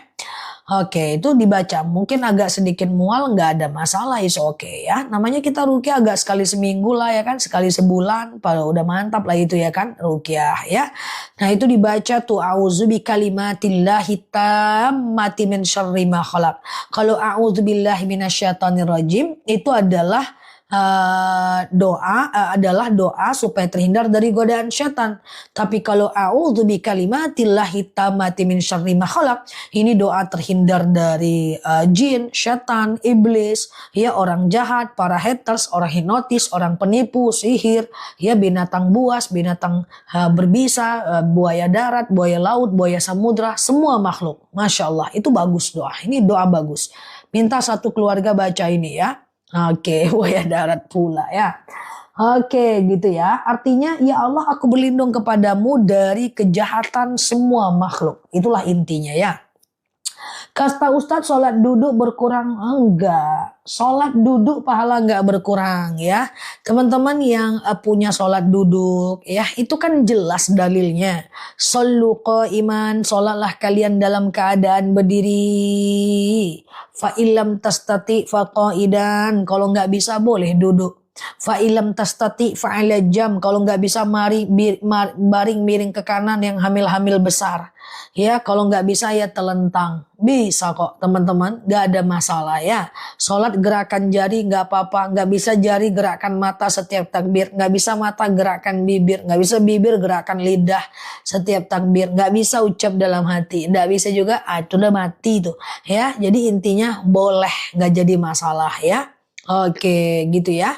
Oke, itu dibaca. Mungkin agak sedikit mual, nggak ada masalah, is oke ya. Namanya kita ruqyah agak sekali seminggu lah ya kan, sekali sebulan. Kalau udah mantap lah itu ya kan, ruqyah ya. Nah itu dibaca tuh, a'udzu bikalimatillahi tammati min syarri ma khalaq. Kalau a'udzu billahi minasyaitonir rajim itu adalah adalah doa supaya terhindar dari godaan syaitan. Tapi kalau a'udzu bikalimatillahi tammati min syarri ma khalaq, ini doa terhindar dari jin, syaitan, iblis, ya orang jahat, para haters, orang hipnotis, orang penipu, sihir, ya binatang buas, binatang berbisa, buaya darat, buaya laut, buaya samudra, semua makhluk. Masya Allah, itu bagus doa. Ini doa bagus. Minta satu keluarga baca ini ya. Oke, buaya darat pula ya. Oke, gitu ya. Artinya, ya Allah aku berlindung kepadamu dari kejahatan semua makhluk. Itulah intinya ya. Kata Ustadz, sholat duduk berkurang? Enggak. Sholat duduk pahala enggak berkurang ya. Teman-teman yang punya sholat duduk ya, itu kan jelas dalilnya. Shollu qa'iman, sholatlah kalian dalam keadaan berdiri. Fa illam tastati fa qa'idan, kalau enggak bisa boleh duduk. Fa illam tastati fa ala jam, kalau enggak bisa baring miring ke kanan yang hamil-hamil besar. Ya, kalau nggak bisa ya telentang. Bisa kok teman-teman, nggak ada masalah ya. Sholat gerakan jari nggak apa-apa, nggak bisa jari gerakan mata setiap takbir, nggak bisa mata gerakan bibir, nggak bisa bibir gerakan lidah setiap takbir, nggak bisa ucap dalam hati, nggak bisa juga, itu udah mati tuh ya. Jadi intinya boleh, nggak jadi masalah ya. Oke, gitu ya.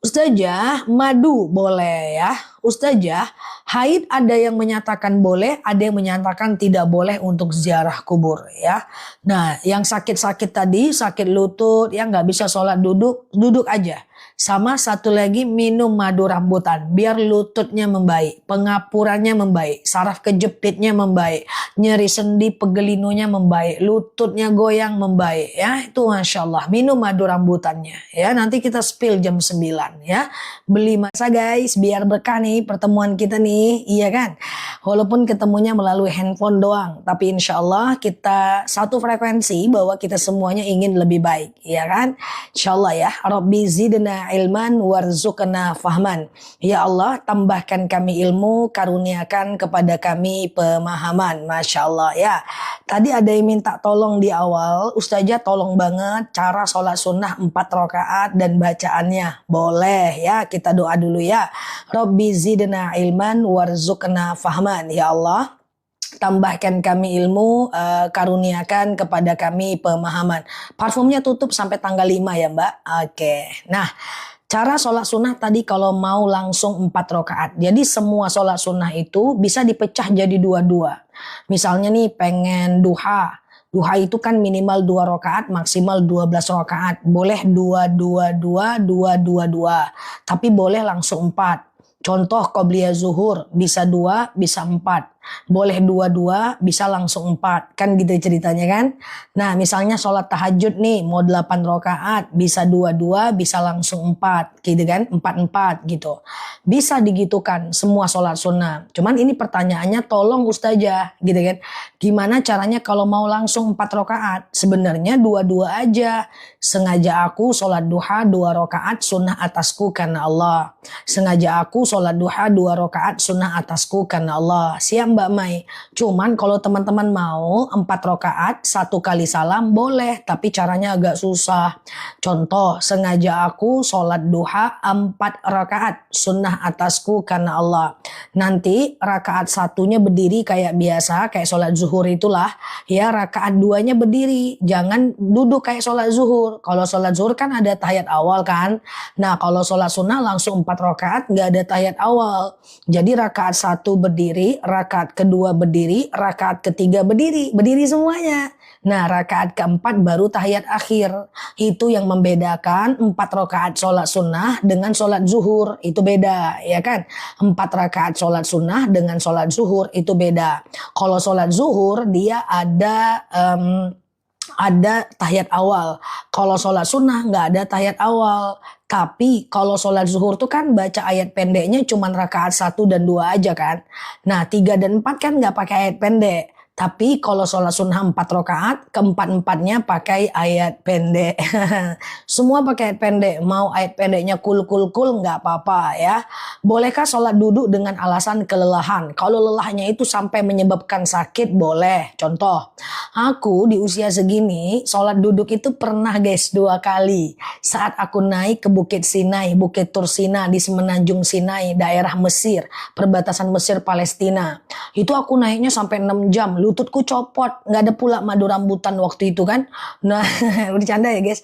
Ustazah, madu boleh ya. Ustazah, haid ada yang menyatakan boleh, ada yang menyatakan tidak boleh untuk ziarah kubur ya. Nah, yang sakit-sakit tadi, sakit lutut, yang nggak bisa sholat duduk, duduk aja. Sama satu lagi, minum madu rambutan biar lututnya membaik, pengapurannya membaik, saraf kejepitnya membaik, nyeri sendi pegelinonya membaik, lututnya goyang membaik ya. Itu Masya Allah, minum madu rambutannya ya. Nanti kita spill jam 9 ya. Beli masa guys, biar berkah nih pertemuan kita nih, iya kan. Walaupun ketemunya melalui handphone doang, tapi insya Allah kita satu frekuensi bahwa kita semuanya ingin lebih baik, ya kan? Insya Allah ya. Rabbi zidna ilman warzuqna fahman. Ya Allah, tambahkan kami ilmu, karuniakan kepada kami pemahaman. Masya Allah ya. Tadi ada yang minta tolong di awal, Ustazah tolong banget cara sholat sunnah 4 rakaat dan bacaannya. Boleh ya, kita doa dulu ya. Rabbi zidna ilman warzuqna fahman. Ya Allah, tambahkan kami ilmu, karuniakan kepada kami pemahaman. Parfumnya tutup sampai tanggal 5 ya Mbak. Oke. Nah, cara sholat sunnah tadi kalau mau langsung 4 rakaat. Jadi semua sholat sunnah itu bisa dipecah jadi 2-2. Misalnya nih pengen duha. Duha itu kan minimal 2 rakaat, maksimal 12 rakaat. Boleh 2-2-2, 2-2-2. Tapi boleh langsung 4. Contoh qobliyah zuhur, bisa 2, bisa 4. Boleh 2-2, bisa langsung 4. Kan gitu ceritanya kan. Nah misalnya sholat tahajud nih, mau 8 rakaat, bisa 2-2, bisa langsung 4. Gitu kan, 4-4 gitu. Bisa digitukan semua sholat sunnah. Cuman ini pertanyaannya tolong Ustazah gitu kan. Gimana caranya kalau mau langsung 4 rakaat? Sebenarnya 2-2 aja. Sengaja aku sholat duha 2 rakaat sunnah atasku karena Allah. Sengaja aku sholat duha 2 rakaat sunnah atasku karena Allah. Siap Mbak Mai. Cuman kalau teman-teman mau 4 rakaat 1 kali salam boleh, tapi caranya agak susah. Contoh, sengaja aku sholat duha 4 rakaat sunnah atasku karena Allah. Nanti rakaat 1-nya berdiri kayak biasa, kayak sholat zuhur itulah. Ya, rakaat 2-nya berdiri. Jangan duduk kayak sholat zuhur. Kalau sholat zuhur kan ada tahiyat awal kan. Nah kalau sholat sunnah langsung 4 rakaat nggak ada tahiyat awal. Jadi rakaat 1 berdiri, rakaat kedua berdiri, rakaat ketiga berdiri. Berdiri semuanya. Nah rakaat keempat baru tahiyat akhir. Itu yang membedakan 4 rakaat sholat sunnah dengan sholat zuhur. Itu beda ya kan. 4 rakaat sholat sunnah dengan sholat zuhur itu beda. Kalau sholat zuhur dia ada tahiyat awal. Kalau sholat sunnah nggak ada tahiyat awal. Tapi kalau sholat zuhur tuh kan baca ayat pendeknya cuma rakaat 1 dan 2 aja kan. Nah 3 dan 4 kan nggak pakai ayat pendek. Tapi kalau sholat sunnah 4 rakaat, keempat-empatnya pakai ayat pendek. Semua pakai ayat pendek. Mau ayat pendeknya kul nggak apa-apa ya. Bolehkah sholat duduk dengan alasan kelelahan? Kalau lelahnya itu sampai menyebabkan sakit boleh. Contoh, aku di usia segini sholat duduk itu pernah guys 2 kali. Saat aku naik ke Bukit Sinai, Bukit Tursina di Semenanjung Sinai, daerah Mesir, perbatasan Mesir Palestina. Itu aku naiknya sampai 6 jam. Lututku copot, nggak ada pula madu rambutan waktu itu kan. Nah, bercanda ya guys.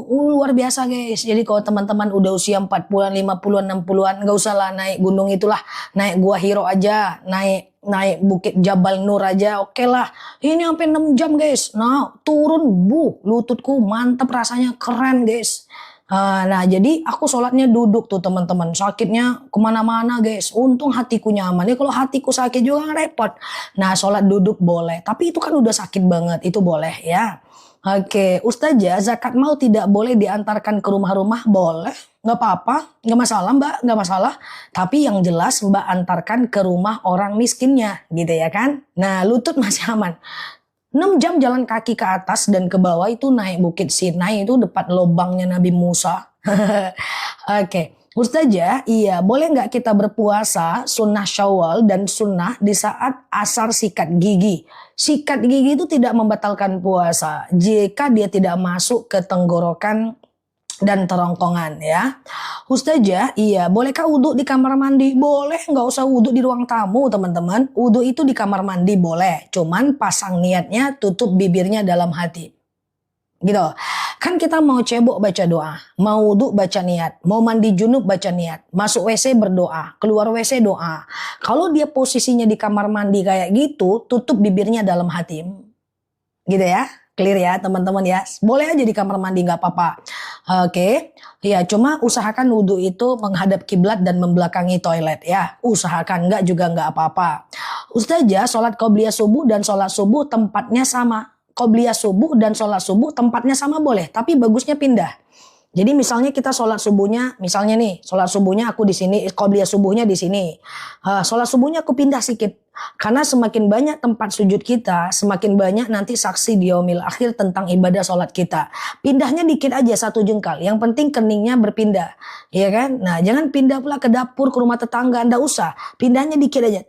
Luar biasa guys. Jadi kalau teman-teman udah usia 40-an, 50-an, 60-an, nggak usah lah naik gunung itulah. Naik Gua Hiro aja, naik Bukit Jabal Nur aja, oke lah. Ini sampai 6 jam guys. Nah, turun lututku mantep rasanya, keren guys. Nah jadi aku sholatnya duduk tuh teman-teman, sakitnya kemana-mana guys. Untung hatiku nyaman. Ya kalau hatiku sakit juga repot. Nah sholat duduk boleh, tapi itu kan udah sakit banget, itu boleh ya. Oke, Ustazah, zakat mal tidak boleh diantarkan ke rumah-rumah? Boleh, nggak apa-apa, nggak masalah Mbak, nggak masalah. Tapi yang jelas Mbak antarkan ke rumah orang miskinnya, gitu ya kan. Nah lutut masih aman. 6 jam jalan kaki ke atas dan ke bawah itu naik Bukit Sinai itu depan lobangnya Nabi Musa. Oke. Ustazah, iya boleh nggak kita berpuasa sunnah Syawal dan sunnah di saat asar sikat gigi? Sikat gigi itu tidak membatalkan puasa jika dia tidak masuk ke tenggorokan dan terongkongan ya. Ustazah, iya bolehkah wudhu di kamar mandi? Boleh, nggak usah wudhu di ruang tamu teman-teman. Wudhu itu di kamar mandi boleh, cuman pasang niatnya tutup bibirnya dalam hati. Gitu. Kan kita mau cebok baca doa, mau wudhu baca niat, mau mandi junub baca niat, masuk WC berdoa, keluar WC doa. Kalau dia posisinya di kamar mandi kayak gitu, tutup bibirnya dalam hati. Gitu ya. Clear ya teman-teman ya. Boleh aja di kamar mandi nggak apa-apa. Oke. Ya cuma usahakan wudhu itu menghadap kiblat dan membelakangi toilet ya. Usahakan, nggak juga nggak apa-apa. Ustazah, sholat qobliyah subuh dan sholat subuh tempatnya sama. Qobliyah subuh dan sholat subuh tempatnya sama boleh, tapi bagusnya pindah. Jadi misalnya kita sholat subuhnya, misalnya nih, sholat subuhnya aku di sini, qobliyah subuhnya di sini. Sholat subuhnya aku pindah sedikit. Karena semakin banyak tempat sujud kita, semakin banyak nanti saksi di yaumil akhir tentang ibadah sholat kita. Pindahnya dikit aja, 1 jengkal. Yang penting keningnya berpindah. Ya kan? Nah, jangan pindah pula ke dapur, ke rumah tetangga, ndak usah. Pindahnya dikit aja.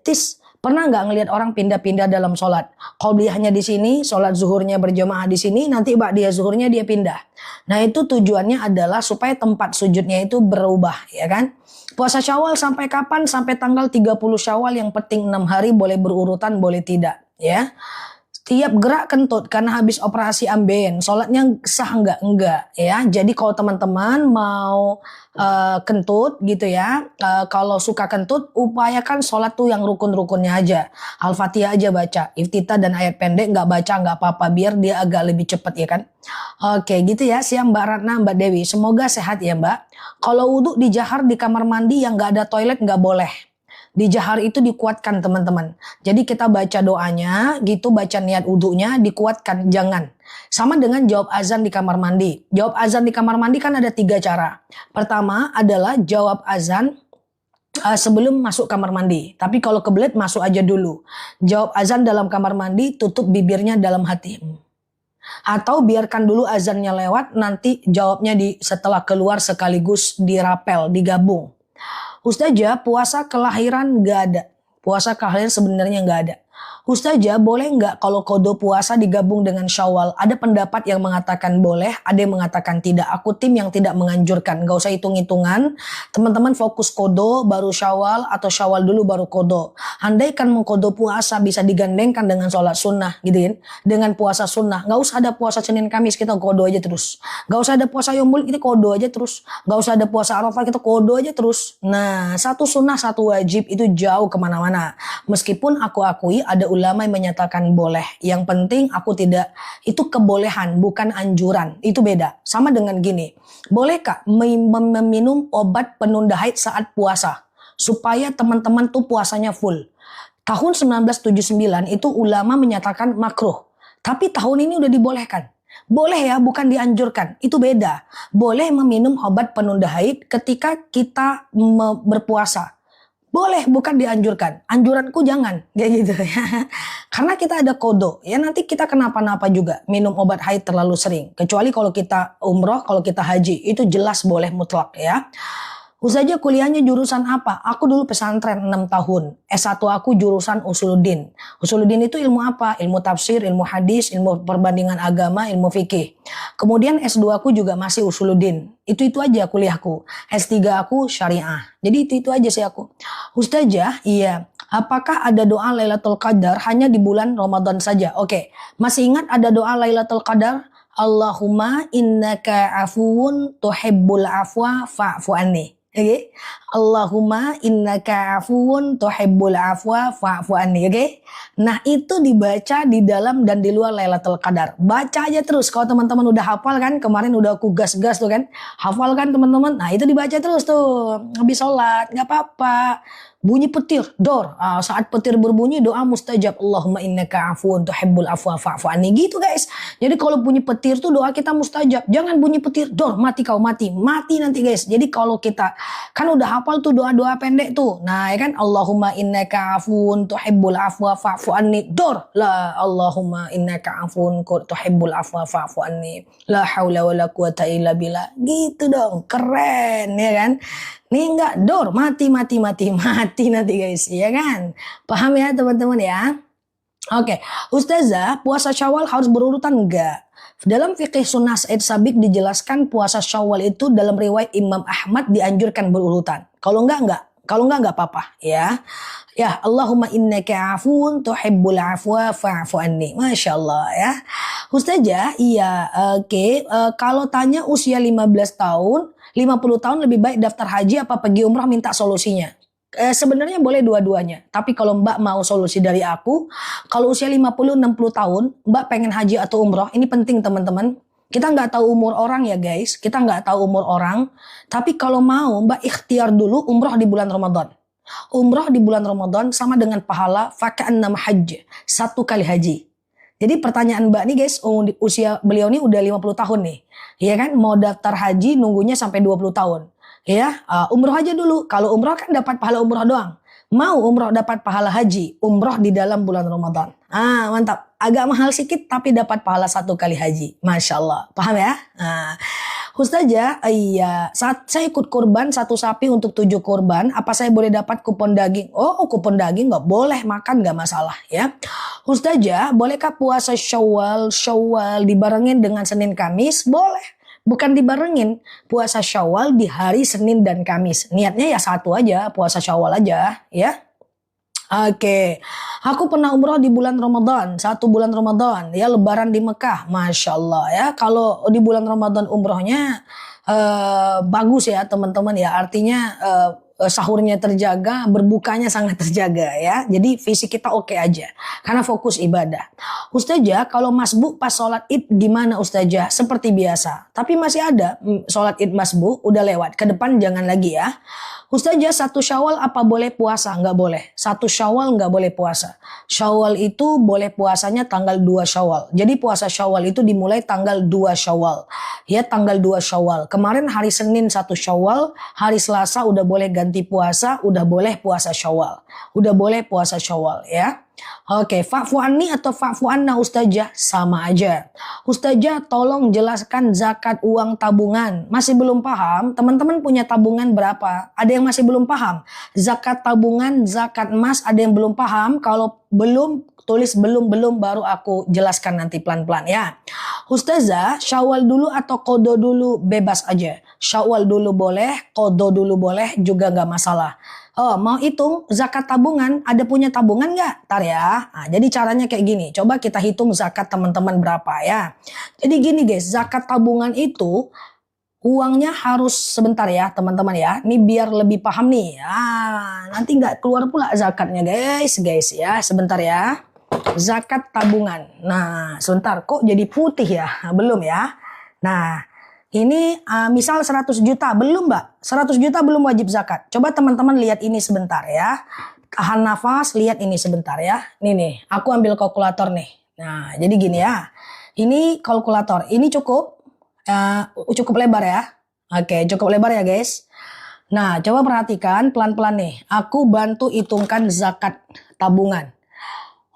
Pernah nggak ngelihat orang pindah-pindah dalam sholat? Qobliyahnya di sini, sholat zuhurnya berjamaah di sini, nanti ba'diyah zuhurnya dia pindah. Nah itu tujuannya adalah supaya tempat sujudnya itu berubah, ya kan? Puasa Syawal sampai kapan? Sampai tanggal 30 Syawal, yang penting 6 hari, boleh berurutan, boleh tidak, ya. Tiap gerak kentut karena habis operasi ambeien, sholatnya sah enggak ya. Jadi kalau teman-teman mau kentut gitu ya, kalau suka kentut upayakan sholat tuh yang rukun-rukunnya aja. Al-Fatihah aja baca, iftitah dan ayat pendek nggak baca nggak apa-apa, biar dia agak lebih cepat ya kan. Oke gitu ya. Siang Mbak Ratna, Mbak Dewi, semoga sehat ya Mbak. Kalau wudhu dijahar di kamar mandi yang nggak ada toilet nggak boleh. Di jahar itu dikuatkan teman-teman. Jadi kita baca doanya gitu, baca niat wudhunya dikuatkan, jangan. Sama dengan jawab azan di kamar mandi. Jawab azan di kamar mandi kan ada 3 cara. Pertama adalah jawab azan sebelum masuk kamar mandi. Tapi kalau kebelet masuk aja dulu. Jawab azan dalam kamar mandi, tutup bibirnya dalam hati. Atau biarkan dulu azannya lewat, nanti jawabnya setelah keluar sekaligus dirapel, digabung. Ustazah, puasa kelahiran nggak ada. Puasa kelahiran sebenarnya nggak ada. Ustazah, boleh nggak kalau kodo puasa digabung dengan Syawal? Ada pendapat yang mengatakan boleh, ada yang mengatakan tidak. Aku tim yang tidak menganjurkan. Nggak usah hitung-hitungan. Teman-teman fokus kodo, baru Syawal, atau Syawal dulu baru kodo. Andaikan mengkodo puasa bisa digandengkan dengan sholat sunnah, gitu kan? Dengan puasa sunnah. Nggak usah ada puasa Senin Kamis, kita kodo aja terus. Nggak usah ada puasa Yaumul, kita kodo aja terus. Nggak usah ada puasa Arafah, kita kodo aja terus. Nah, satu sunnah, satu wajib itu jauh kemana-mana. Meskipun aku akui ada ulama yang menyatakan boleh. Yang penting aku tidak, itu kebolehan bukan anjuran. Itu beda. Sama dengan gini. Bolehkah meminum obat penunda haid saat puasa? Supaya teman-teman tuh puasanya full. Tahun 1979 itu ulama menyatakan makruh. Tapi tahun ini udah dibolehkan. Boleh ya, bukan dianjurkan. Itu beda. Boleh meminum obat penunda haid ketika kita berpuasa. Boleh, bukan dianjurkan. Anjuranku jangan, kayak gitu ya. Karena kita ada kodo, ya nanti kita kenapa-napa juga minum obat haid terlalu sering. Kecuali kalau kita umroh, kalau kita haji, itu jelas boleh mutlak ya. Ustazah, kuliahnya jurusan apa? Aku dulu pesantren 6 tahun. S1 aku jurusan Usuluddin. Usuluddin itu ilmu apa? Ilmu tafsir, ilmu hadis, ilmu perbandingan agama, ilmu fikih. Kemudian S2 aku juga masih Usuluddin. Itu aja kuliahku. S3 aku syariah. Jadi itu aja sih aku. Ustazah, iya. Apakah ada doa Lailatul Qadar hanya di bulan Ramadan saja? Oke. Masih ingat ada doa Lailatul Qadar? Allahumma innaka afuwun tuhibbul afwa fa'fu anni. Oke, Allahumma innaka afuwun tuhibbul afwa fa'fu anni. Oke. Nah, itu dibaca di dalam dan di luar Lailatul Qadar. Baca aja terus. Kalau teman-teman udah hafal kan, kemarin udah aku gas-gas tuh kan. Hafal kan teman-teman? Nah, itu dibaca terus tuh. Habis sholat, nggak apa-apa. Bunyi petir, dor. Saat petir berbunyi doa mustajab. Allahumma innaka afuwun tuhibbul afwa fa'fu anni. Gitu guys. Jadi kalau bunyi petir tuh doa kita mustajab. Jangan bunyi petir, dor, mati kau, mati. Mati nanti guys. Jadi kalau kita kan udah hafal tuh doa-doa pendek tuh. Nah ya kan, Allahumma innaka afuwun tuhibbul afwa fa'fu anni. Dor. La Allahumma innaka afuwun tuhibbul afwa fa'fu anni. La haula wala quwata illa billah. Gitu dong. Keren ya kan. Nih enggak, dor, mati nanti guys, ya kan? Paham ya teman-teman ya? Oke, Ustazah, puasa Syawal harus berurutan enggak? Dalam fikih sunnah Said Sabiq dijelaskan puasa Syawal itu dalam riwayat Imam Ahmad dianjurkan berurutan. Kalau enggak. Kalau enggak apa-apa ya. Ya, Allahumma innaka afuwun tuhibbul afwa fa'fu anni. Masya Allah ya. Ustazah, iya, oke. Kalau tanya usia 15 tahun, 50 tahun lebih baik daftar haji apa pergi umrah, minta solusinya. Sebenarnya boleh dua-duanya. Tapi kalau Mbak mau solusi dari aku, kalau usia 50-60 tahun, Mbak pengen haji atau umrah, ini penting teman-teman. Kita nggak tahu umur orang ya guys. Kita nggak tahu umur orang. Tapi kalau mau Mbak ikhtiar dulu umrah di bulan Ramadan. Umrah di bulan Ramadan sama dengan pahala faka'annama hajj. 1 kali haji. Jadi pertanyaan Mbak nih guys, usia beliau nih udah 50 tahun nih. Iya kan, mau daftar haji nunggunya sampai 20 tahun. Ya, umroh aja dulu. Kalau umroh kan dapat pahala umroh doang. Mau umroh dapat pahala haji, umroh di dalam bulan Ramadan. Mantap. Agak mahal sedikit tapi dapat pahala 1 kali haji. Masya Allah. Paham ya? Ustazah, iya, saat saya ikut kurban 1 sapi untuk 7 kurban, apa saya boleh dapat kupon daging? Oh, kupon daging nggak boleh makan, nggak masalah ya. Ustazah, bolehkah puasa Syawal dibarengin dengan Senin Kamis? Boleh. Bukan dibarengin, puasa Syawal di hari Senin dan Kamis. Niatnya ya satu aja, puasa Syawal aja ya. Oke, aku pernah umroh di bulan Ramadan, 1 bulan Ramadan, ya lebaran di Mekah, Masya Allah ya. Kalau di bulan Ramadan umrohnya bagus ya teman-teman ya, artinya sahurnya terjaga, berbukanya sangat terjaga ya. Jadi fisik kita oke aja, karena fokus ibadah. Ustazah, kalau masbuk pas sholat id gimana Ustazah? Seperti biasa, tapi masih ada sholat id masbuk, udah lewat, ke depan jangan lagi ya. Ustazah, 1 Syawal apa boleh puasa? Nggak boleh. 1 Syawal nggak boleh puasa. Syawal itu boleh puasanya tanggal 2 Syawal. Jadi puasa Syawal itu dimulai tanggal 2 Syawal. Ya, tanggal 2 Syawal. Kemarin hari Senin 1 Syawal, hari Selasa udah boleh ganti puasa, udah boleh puasa Syawal. Udah boleh puasa Syawal ya. Oke, fa'fu anni atau fa'fu anna Ustazah? Sama aja. Ustazah, tolong jelaskan zakat uang tabungan. Masih belum paham? Teman-teman punya tabungan berapa? Ada yang masih belum paham? Zakat tabungan, zakat emas, ada yang belum paham? Kalau belum, tulis belum baru aku jelaskan nanti pelan-pelan ya. Ustazah, Syawal dulu atau Qadha dulu? Bebas aja. Syawal dulu boleh, Qadha dulu boleh, juga nggak masalah. Oh, mau hitung zakat tabungan, ada punya tabungan nggak? Tar ya. Jadi caranya kayak gini. Coba kita hitung zakat teman-teman berapa ya. Jadi gini guys, zakat tabungan itu uangnya harus sebentar ya teman-teman ya. Ini biar lebih paham nih. Nanti nggak keluar pula zakatnya guys ya. Sebentar ya. Zakat tabungan. Nah, sebentar kok jadi putih ya? Belum ya. Nah, ini misal 100 juta, belum Mbak? 100 juta belum wajib zakat. Coba teman-teman lihat ini sebentar ya. Tahan nafas, lihat ini sebentar ya. Nih, aku ambil kalkulator nih. Nah, jadi gini ya. Ini kalkulator, ini cukup lebar ya. Oke, cukup lebar ya guys. Nah, coba perhatikan pelan-pelan nih. Aku bantu hitungkan zakat tabungan.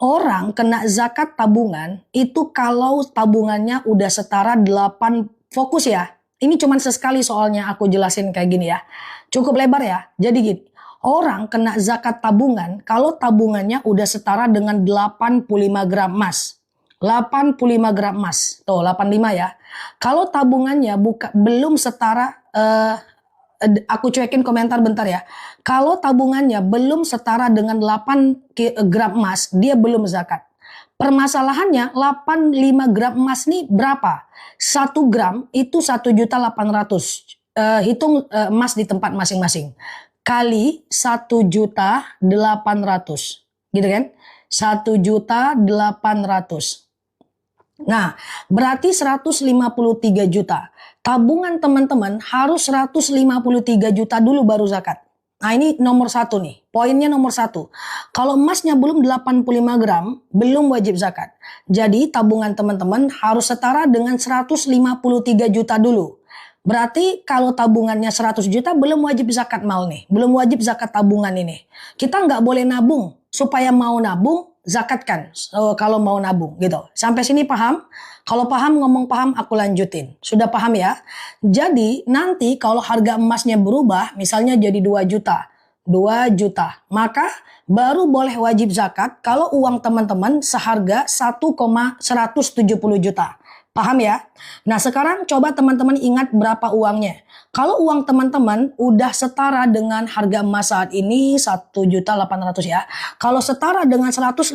Orang kena zakat tabungan itu kalau tabungannya udah setara 8, fokus ya. Ini cuman sesekali soalnya aku jelasin kayak gini ya. Cukup lebar ya. Jadi gini, orang kena zakat tabungan kalau tabungannya udah setara dengan 85 gram emas. 85 gram emas. Tuh 85 ya. Kalau tabungannya belum setara, aku cuekin komentar bentar ya. Kalau tabungannya belum setara dengan 8 gram emas, dia belum zakat. Permasalahannya 85 gram emas nih berapa? 1 gram itu 1.800.000. Hitung emas di tempat masing-masing. Kali 1.800.000. Gitu kan? 1.800.000. Nah, berarti 153 juta. Tabungan teman-teman harus 153 juta dulu baru zakat. Nah, ini nomor 1 nih. Poinnya nomor 1. Kalau emasnya belum 85 gram, belum wajib zakat. Jadi tabungan teman-teman harus setara dengan 153 juta dulu. Berarti kalau tabungannya 100 juta belum wajib zakat mal nih. Belum wajib zakat tabungan ini. Kita nggak boleh nabung. Supaya mau nabung, zakatkan. Kalau mau nabung gitu. Sampai sini paham? Kalau paham, ngomong paham, aku lanjutin. Sudah paham ya? Jadi nanti kalau harga emasnya berubah, misalnya jadi 2 juta. 2 juta. Maka baru boleh wajib zakat kalau uang teman-teman seharga 1,170 juta. Paham ya? Nah sekarang coba teman-teman ingat berapa uangnya. Kalau uang teman-teman udah setara dengan harga emas saat ini 1.800.000 ya. Kalau setara dengan 153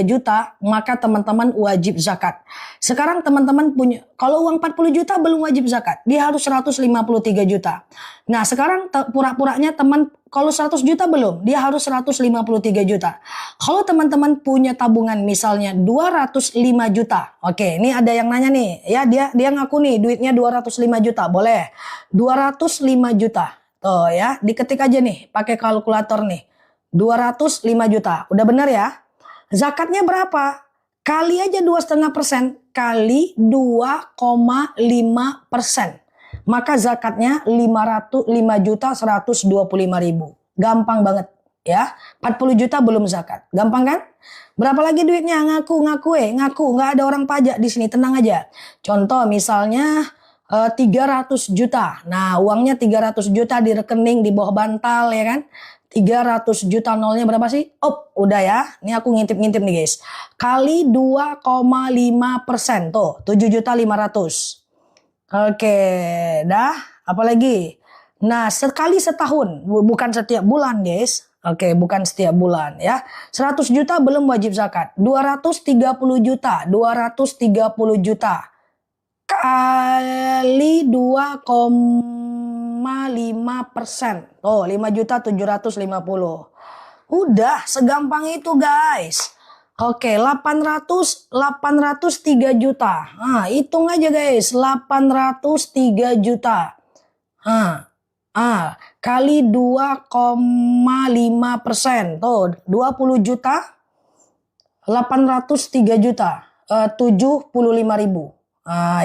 juta, maka teman-teman wajib zakat. Sekarang teman-teman punya, kalau uang 40 juta belum wajib zakat. Dia harus 153 juta. Nah sekarang pura-puranya teman, kalau 100 juta belum, dia harus 153 juta. Kalau teman-teman punya tabungan misalnya 205 juta. Oke, ini ada yang nanya nih, ya dia ngaku nih duitnya 205 juta, boleh. 205 juta. Tuh ya, diketik aja nih pakai kalkulator nih. 205 juta. Udah benar ya? Zakatnya berapa? Kali aja 2,5% kali 2,5%. Maka zakatnya 5.125.000. Gampang banget ya. 40 juta belum zakat. Gampang kan? Berapa lagi duitnya? Ngaku, nggak ada orang pajak di sini, tenang aja. Contoh misalnya 300 juta. Nah, uangnya 300 juta di rekening di bawah bantal ya kan. 300 juta nolnya berapa sih? Oh, udah ya. Ini aku ngintip-ngintip nih guys. Kali 2,5%. Tuh, 7.500.000. Oke, dah. Apalagi? Nah, sekali setahun, bukan setiap bulan, guys. Oke, bukan setiap bulan ya. 100 juta belum wajib zakat. 230 juta, 230 juta kali 2,5%. Oh, 5.750.000. Udah, segampang itu, guys. Oke, 803 juta. Nah, hitung aja guys, 803 juta. Kali 2,5%. Tuh, 20 juta, 803 juta, 75.000.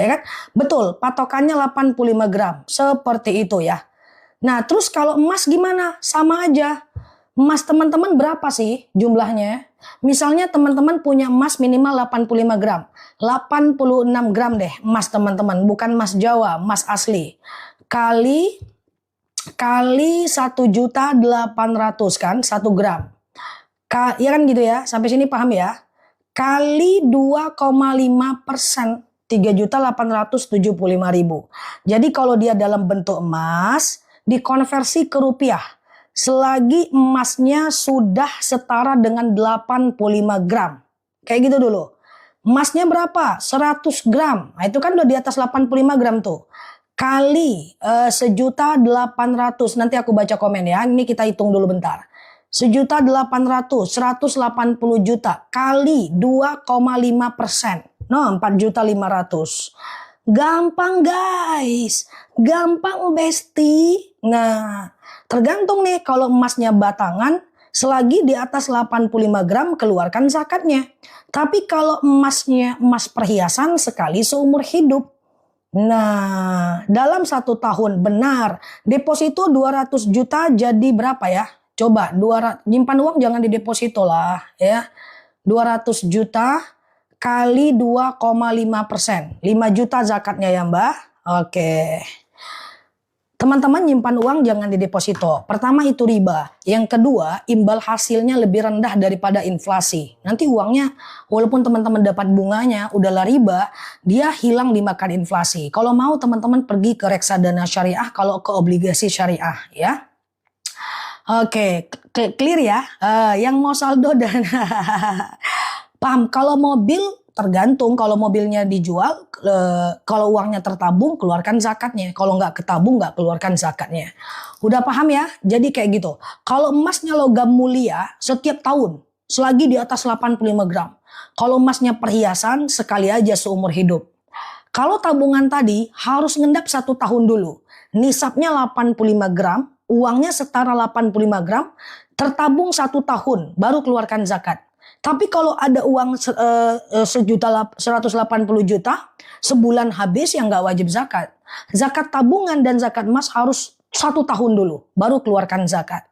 Ya kan? Betul, patokannya 85 gram. Seperti itu ya. Nah, terus kalau emas gimana? Sama aja. Emas teman-teman berapa sih jumlahnya? Misalnya teman-teman punya emas minimal 85 gram. 86 gram deh emas teman-teman. Bukan emas Jawa, emas asli. Kali 1.800.000 kan, 1 gram. Ya kan gitu ya, sampai sini paham ya? Kali 2,5%, 3.875.000. Jadi kalau dia dalam bentuk emas, dikonversi ke rupiah. Selagi emasnya sudah setara dengan 85 gram. Kayak gitu dulu. Emasnya berapa? 100 gram. Nah itu kan udah di atas 85 gram tuh. Kali 1.800.000. Nanti aku baca komen ya. Ini kita hitung dulu bentar. 1.800.000, 180 juta. Kali 2,5%. No, 4.500.000. Gampang guys. Gampang besti. Nah, tergantung nih kalau emasnya batangan, selagi di atas 85 gram keluarkan zakatnya. Tapi kalau emasnya emas perhiasan sekali seumur hidup. Nah, dalam 1 tahun benar deposito 200 juta jadi berapa ya? Coba nyimpan uang jangan di deposito lah ya. 200 juta kali 2,5%. 5 juta zakatnya ya Mbak. Oke. Teman-teman nyimpan uang jangan di deposito. Pertama itu riba. Yang kedua, imbal hasilnya lebih rendah daripada inflasi. Nanti uangnya walaupun teman-teman dapat bunganya udahlah riba, dia hilang dimakan inflasi. Kalau mau teman-teman pergi ke reksadana syariah, kalau ke obligasi syariah ya. Oke, clear ya. Yang mau saldo dan paham. Kalau mobil tergantung, kalau mobilnya dijual, kalau uangnya tertabung keluarkan zakatnya. Kalau nggak ketabung nggak keluarkan zakatnya. Udah paham ya? Jadi kayak gitu. Kalau emasnya logam mulia setiap tahun selagi di atas 85 gram. Kalau emasnya perhiasan sekali aja seumur hidup. Kalau tabungan tadi harus ngendap 1 tahun dulu. Nisabnya 85 gram, uangnya setara 85 gram, tertabung 1 tahun baru keluarkan zakat. Tapi kalau ada uang 1.180 juta, sebulan habis yang nggak wajib zakat. Zakat tabungan dan zakat emas harus 1 tahun dulu, baru keluarkan zakat.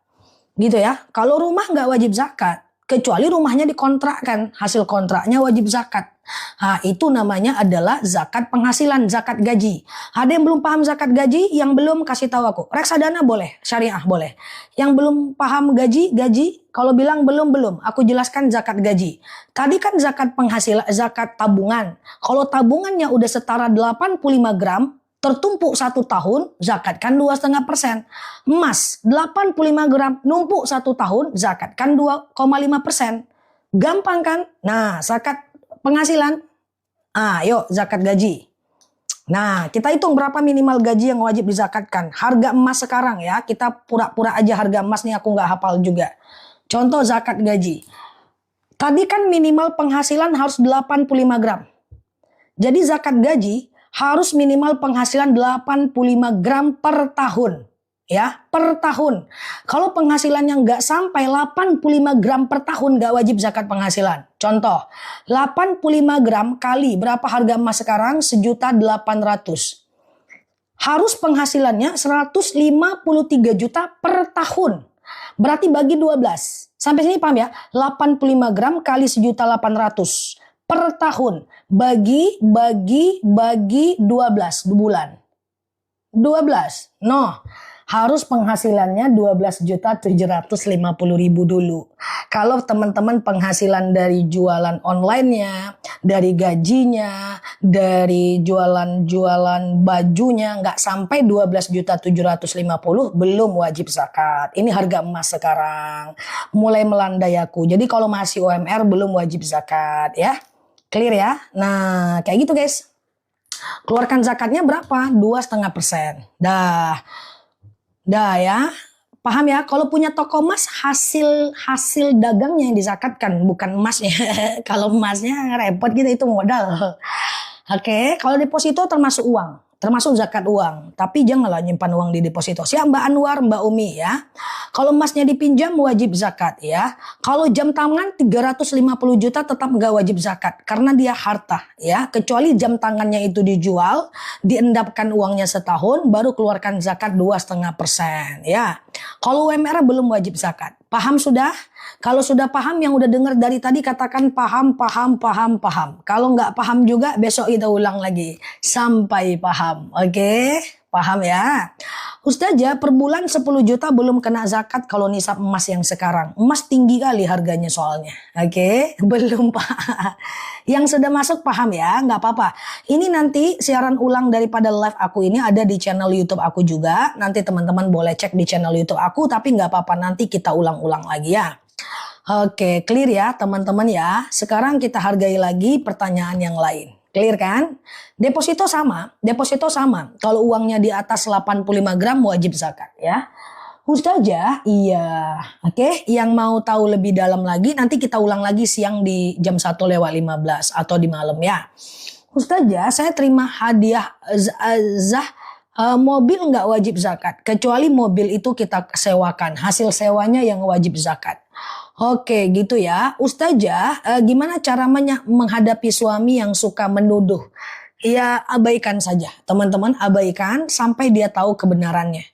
Gitu ya. Kalau rumah nggak wajib zakat, kecuali rumahnya dikontrakkan, hasil kontraknya wajib zakat. Nah, itu namanya adalah zakat penghasilan, zakat gaji. Ada yang belum paham zakat gaji? Yang belum kasih tahu aku. Reksadana boleh, syariah boleh. Yang belum paham gaji, kalau bilang belum, aku jelaskan zakat gaji. Tadi kan zakat penghasilan, zakat tabungan. Kalau tabungannya udah setara 85 gram, tertumpuk 1 tahun, zakatkan 2,5%. Emas 85 gram, numpuk 1 tahun, zakatkan 2,5%. Gampang kan? Nah, zakat penghasilan. Yuk zakat gaji. Nah, kita hitung berapa minimal gaji yang wajib dizakatkan. Harga emas sekarang ya, kita pura-pura aja harga emas nih aku nggak hafal juga. Contoh zakat gaji. Tadi kan minimal penghasilan harus 85 gram. Jadi zakat gaji harus minimal penghasilan 85 gram per tahun. ya per tahun. Kalau penghasilannya nggak sampai 85 gram per tahun nggak wajib zakat penghasilan. Contoh, 85 gram kali berapa harga emas sekarang? 1.800.000. Harus penghasilannya 153 juta per tahun. Berarti bagi 12. Sampai sini paham ya? 85 gram kali 1.800.000 per tahun. Bagi 12 bulan. 12. No. Harus penghasilannya 12.750.000 dulu. Kalau teman-teman penghasilan dari jualan online-nya, dari gajinya, dari jualan bajunya nggak sampai 12.750.000 belum wajib zakat. Ini harga emas sekarang. Mulai melandai aku. Jadi kalau masih UMR belum wajib zakat ya. Clear ya? Nah, kayak gitu guys. Keluarkan zakatnya berapa? 2,5%. Dah ya, paham ya? Kalau punya toko emas hasil dagangnya yang dizakatkan, bukan emasnya. Kalau emasnya repot gitu, itu modal. Oke, kalau deposito termasuk uang, termasuk zakat uang. Tapi janganlah nyimpan uang di deposito. Siap Mbak Anwar, Mbak Umi ya. Kalau emasnya dipinjam wajib zakat ya. Kalau jam tangan 350 juta tetap nggak wajib zakat karena dia harta ya. Kecuali jam tangannya itu dijual, diendapkan uangnya setahun, baru keluarkan zakat 2,5% ya. Kalau UMR belum wajib zakat. Paham sudah? Kalau sudah paham, yang udah dengar dari tadi katakan paham. Kalau nggak paham juga besok kita ulang lagi sampai paham. Oke? Paham ya? Ustazah, per bulan 10 juta belum kena zakat kalau nisab emas yang sekarang. Emas tinggi kali harganya soalnya. Oke? Belum Pak. Yang sudah masuk paham ya? Nggak apa-apa. Ini nanti siaran ulang daripada live aku ini ada di channel YouTube aku juga. Nanti teman-teman boleh cek di channel YouTube aku. Tapi nggak apa-apa, nanti kita ulang-ulang lagi ya. Oke, clear ya teman-teman ya. Sekarang kita hargai lagi pertanyaan yang lain. Clear kan? Deposito sama. Kalau uangnya di atas 85 gram wajib zakat ya. Ustazah, iya. Oke, yang mau tahu lebih dalam lagi nanti kita ulang lagi siang di jam 1:15 atau di malam ya. Ustazah, saya terima hadiah mobil nggak wajib zakat. Kecuali mobil itu kita sewakan. Hasil sewanya yang wajib zakat. Oke gitu ya. Ustazah, gimana cara menghadapi suami yang suka menuduh? Ya abaikan saja. Teman-teman abaikan sampai dia tahu kebenarannya.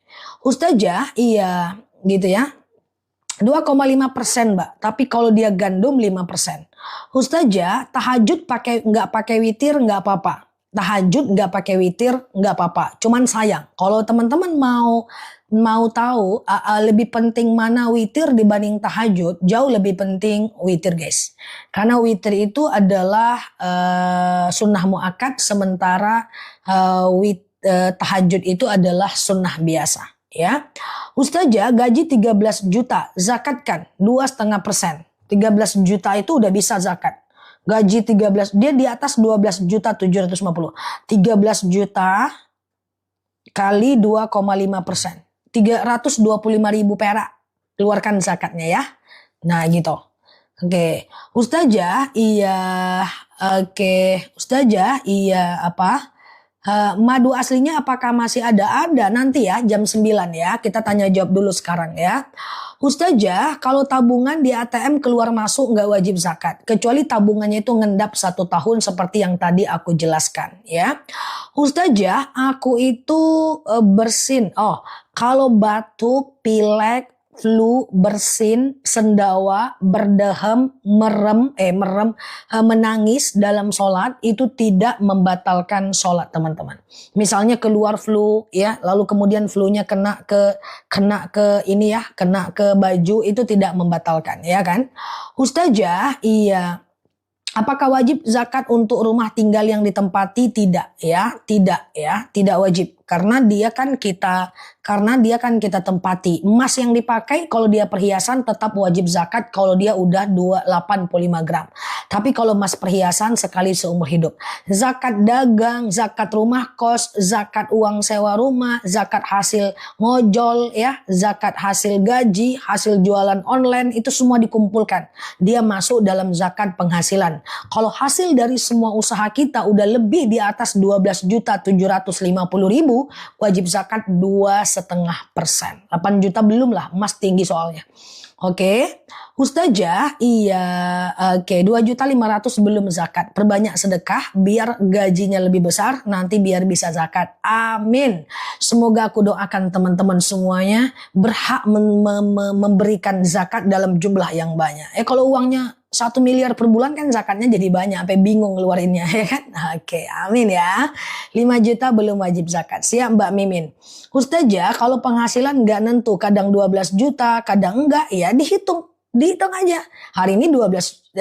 Ustazah, iya gitu ya. 2,5% Mbak. Tapi kalau dia gandum 5%. Ustazah, tahajud nggak pakai witir nggak apa-apa. Tahajud nggak pakai witir nggak apa-apa. Cuman sayang. Kalau teman-teman mau tahu lebih penting mana witir dibanding tahajud, jauh lebih penting witir guys. Karena witir itu adalah sunnah muakkad, sementara tahajud itu adalah sunnah biasa ya. Ustazah, gaji 13 juta zakatkan 2,5%. 13 juta itu udah bisa zakat. Gaji 13, dia di atas 12.750. 13 juta kali 2,5%. 325.000 perak. Keluarkan zakatnya ya. Nah gitu. Oke. Ustazah, iya. Oke. Ustazah, iya apa? Madu aslinya apakah masih ada? Ada nanti ya jam 9 ya. Kita tanya jawab dulu sekarang ya. Ustazah, kalau tabungan di ATM keluar masuk nggak wajib zakat. Kecuali tabungannya itu ngendap 1 tahun seperti yang tadi aku jelaskan ya. Ustazah, aku itu bersin. Oh, kalau batuk, pilek, flu, bersin, sendawa, berdehem, merem, menangis dalam sholat itu tidak membatalkan sholat teman-teman. Misalnya keluar flu ya, lalu kemudian flunya kena ke baju, itu tidak membatalkan ya kan. Ustazah, iya. Apakah wajib zakat untuk rumah tinggal yang ditempati? Tidak wajib. Karena dia kan kita tempati. Emas yang dipakai kalau dia perhiasan tetap wajib zakat kalau dia udah 85 gram. Tapi kalau emas perhiasan sekali seumur hidup. Zakat dagang, zakat rumah kos, zakat uang sewa rumah, zakat hasil ngojol ya, zakat hasil gaji, hasil jualan online itu semua dikumpulkan. Dia masuk dalam zakat penghasilan. Kalau hasil dari semua usaha kita udah lebih di atas 12.750.000, wajib zakat 2,5%. 8 juta belum lah, emas tinggi soalnya. Oke, Ustazah, iya, oke, 2.500.000 belum zakat. Perbanyak sedekah biar gajinya lebih besar, nanti biar bisa zakat. Amin. Semoga aku doakan teman-teman semuanya berhak memberikan zakat dalam jumlah yang banyak. Kalau uangnya 1 miliar per bulan kan zakatnya jadi banyak, sampai bingung ngeluarinnya ya kan. Oke, amin ya. 5 juta belum wajib zakat. Siap Mbak Mimin. Ustazah, kalau penghasilan nggak nentu, kadang 12 juta, kadang enggak, ya dihitung aja. Hari ini 12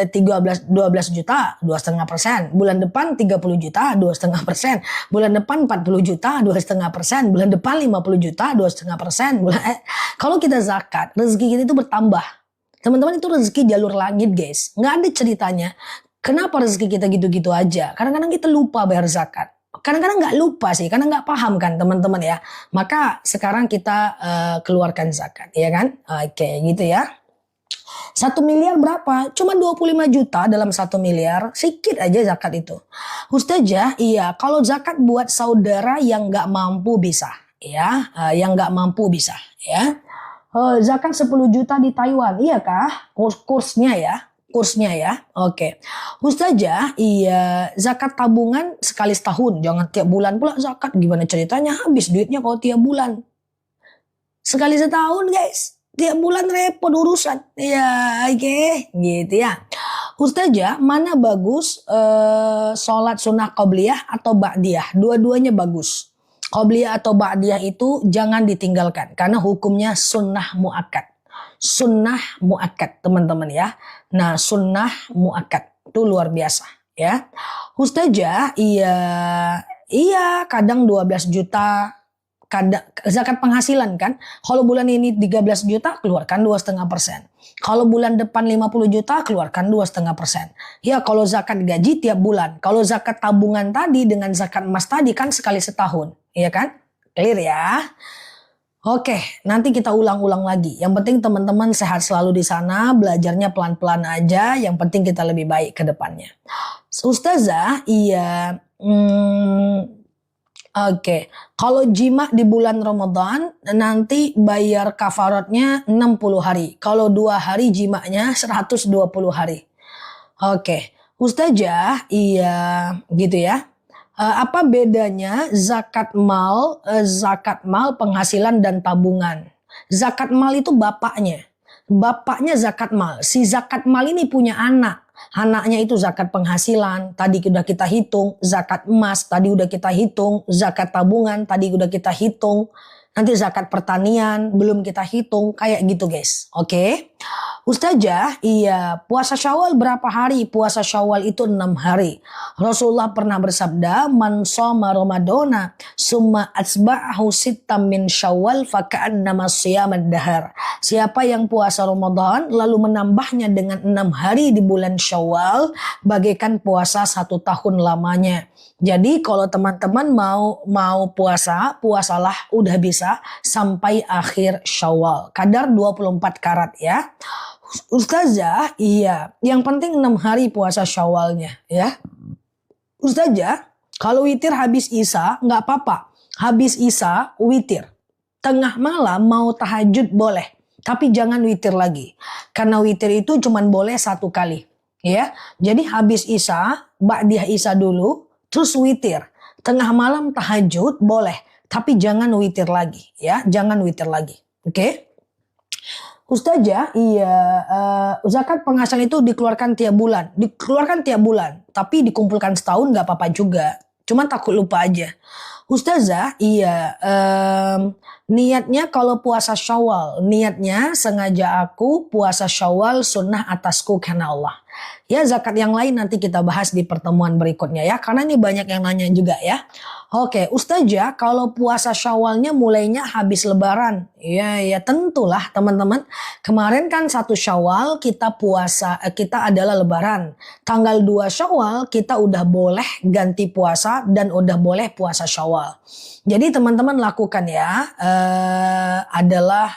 juta, 2,5%. Bulan depan 30 juta, 2,5%. Bulan depan 40 juta, 2,5%. Bulan depan 50 juta, 2,5%. Kalau kita zakat, rezeki kita itu bertambah. Teman-teman, itu rezeki jalur langit guys. Nggak ada ceritanya. Kenapa rezeki kita gitu-gitu aja? Kadang-kadang kita lupa bayar zakat. Kadang-kadang nggak lupa sih, karena nggak paham kan teman-teman ya. Maka sekarang kita keluarkan zakat, ya kan? Oke, gitu ya. 1 miliar berapa? Cuma 25 juta dalam 1 miliar. Sedikit aja zakat itu. Ustazah, iya, kalau zakat buat saudara yang nggak mampu bisa. Ya, yang nggak mampu bisa. Ya. Zakat 10 juta di Taiwan, iya kah? Kursnya ya. Oke. Ustazah, iya, zakat tabungan sekali setahun, jangan tiap bulan pula zakat. Gimana ceritanya habis duitnya kalau tiap bulan? Sekali setahun guys, tiap bulan repot urusan. Ya, oke, gitu ya. Ustazah, mana bagus sholat sunnah qobliyah atau ba'diyah? Dua-duanya bagus. Qobliyah atau ba'diyah itu jangan ditinggalkan karena hukumnya sunnah muakkad. Sunnah muakkad teman-teman ya. Nah, sunnah muakkad itu luar biasa ya. Ustazah, iya kadang 12 juta, kadang zakat penghasilan kan. Kalau bulan ini 13 juta keluarkan 2,5%. Kalau bulan depan 50 juta keluarkan 2,5%. Ya kalau zakat gaji tiap bulan. Kalau zakat tabungan tadi dengan zakat emas tadi kan sekali setahun. Iya kan? Clear ya? Oke, nanti kita ulang-ulang lagi. Yang penting teman-teman sehat selalu di sana, belajarnya pelan-pelan aja. Yang penting kita lebih baik ke depannya. Ustazah, iya, oke. Kalau jima di bulan Ramadan, nanti bayar kafaratnya 60 hari. Kalau 2 hari jimanya 120 hari. Oke, Ustazah, iya, gitu ya. Apa bedanya zakat mal, penghasilan dan tabungan? Zakat mal itu bapaknya. Bapaknya zakat mal. Si zakat mal ini punya anak. Anaknya itu zakat penghasilan, tadi udah kita hitung. Zakat emas, tadi udah kita hitung. Zakat tabungan, tadi udah kita hitung. Nanti zakat pertanian, belum kita hitung. Kayak gitu guys. Oke. Ustazah, iya, puasa Syawal berapa hari? Puasa Syawal itu 6 hari. Rasulullah pernah bersabda, "Man shoma Ramadana summa atsba'ahu sittam min Syawal faka'annama shiyamad dahar." Siapa yang puasa Ramadan lalu menambahnya dengan 6 hari di bulan Syawal, bagaikan puasa 1 tahun lamanya. Jadi kalau teman-teman mau puasa, puasalah udah bisa sampai akhir Syawal. Kadar 24 karat ya. Ustazah, iya, yang penting 6 hari puasa Syawalnya ya. Ustazah, kalau witir habis Isya nggak apa-apa. Habis Isya witir. Tengah malam mau tahajud boleh, tapi jangan witir lagi. Karena witir itu cuman boleh 1 kali ya. Jadi habis Isya, ba'diyah Isya dulu, terus witir. Tengah malam tahajud boleh, tapi jangan witir lagi ya, jangan witir lagi. Oke? Ustazah, iya, zakat penghasilan itu dikeluarkan tiap bulan, tapi dikumpulkan setahun nggak apa-apa juga. Cuma takut lupa aja. Ustazah, iya, niatnya kalau puasa Syawal, niatnya sengaja aku puasa Syawal sunnah atasku karena Allah. Ya, zakat yang lain nanti kita bahas di pertemuan berikutnya ya, karena ini banyak yang nanya juga ya. Oke, Ustazah, kalau puasa Syawalnya mulainya habis Lebaran. Ya, ya tentulah teman-teman. Kemarin kan 1 Syawal kita puasa, kita adalah Lebaran. Tanggal 2 Syawal kita udah boleh ganti puasa dan udah boleh puasa Syawal. Jadi teman-teman lakukan ya, adalah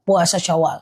puasa Syawal.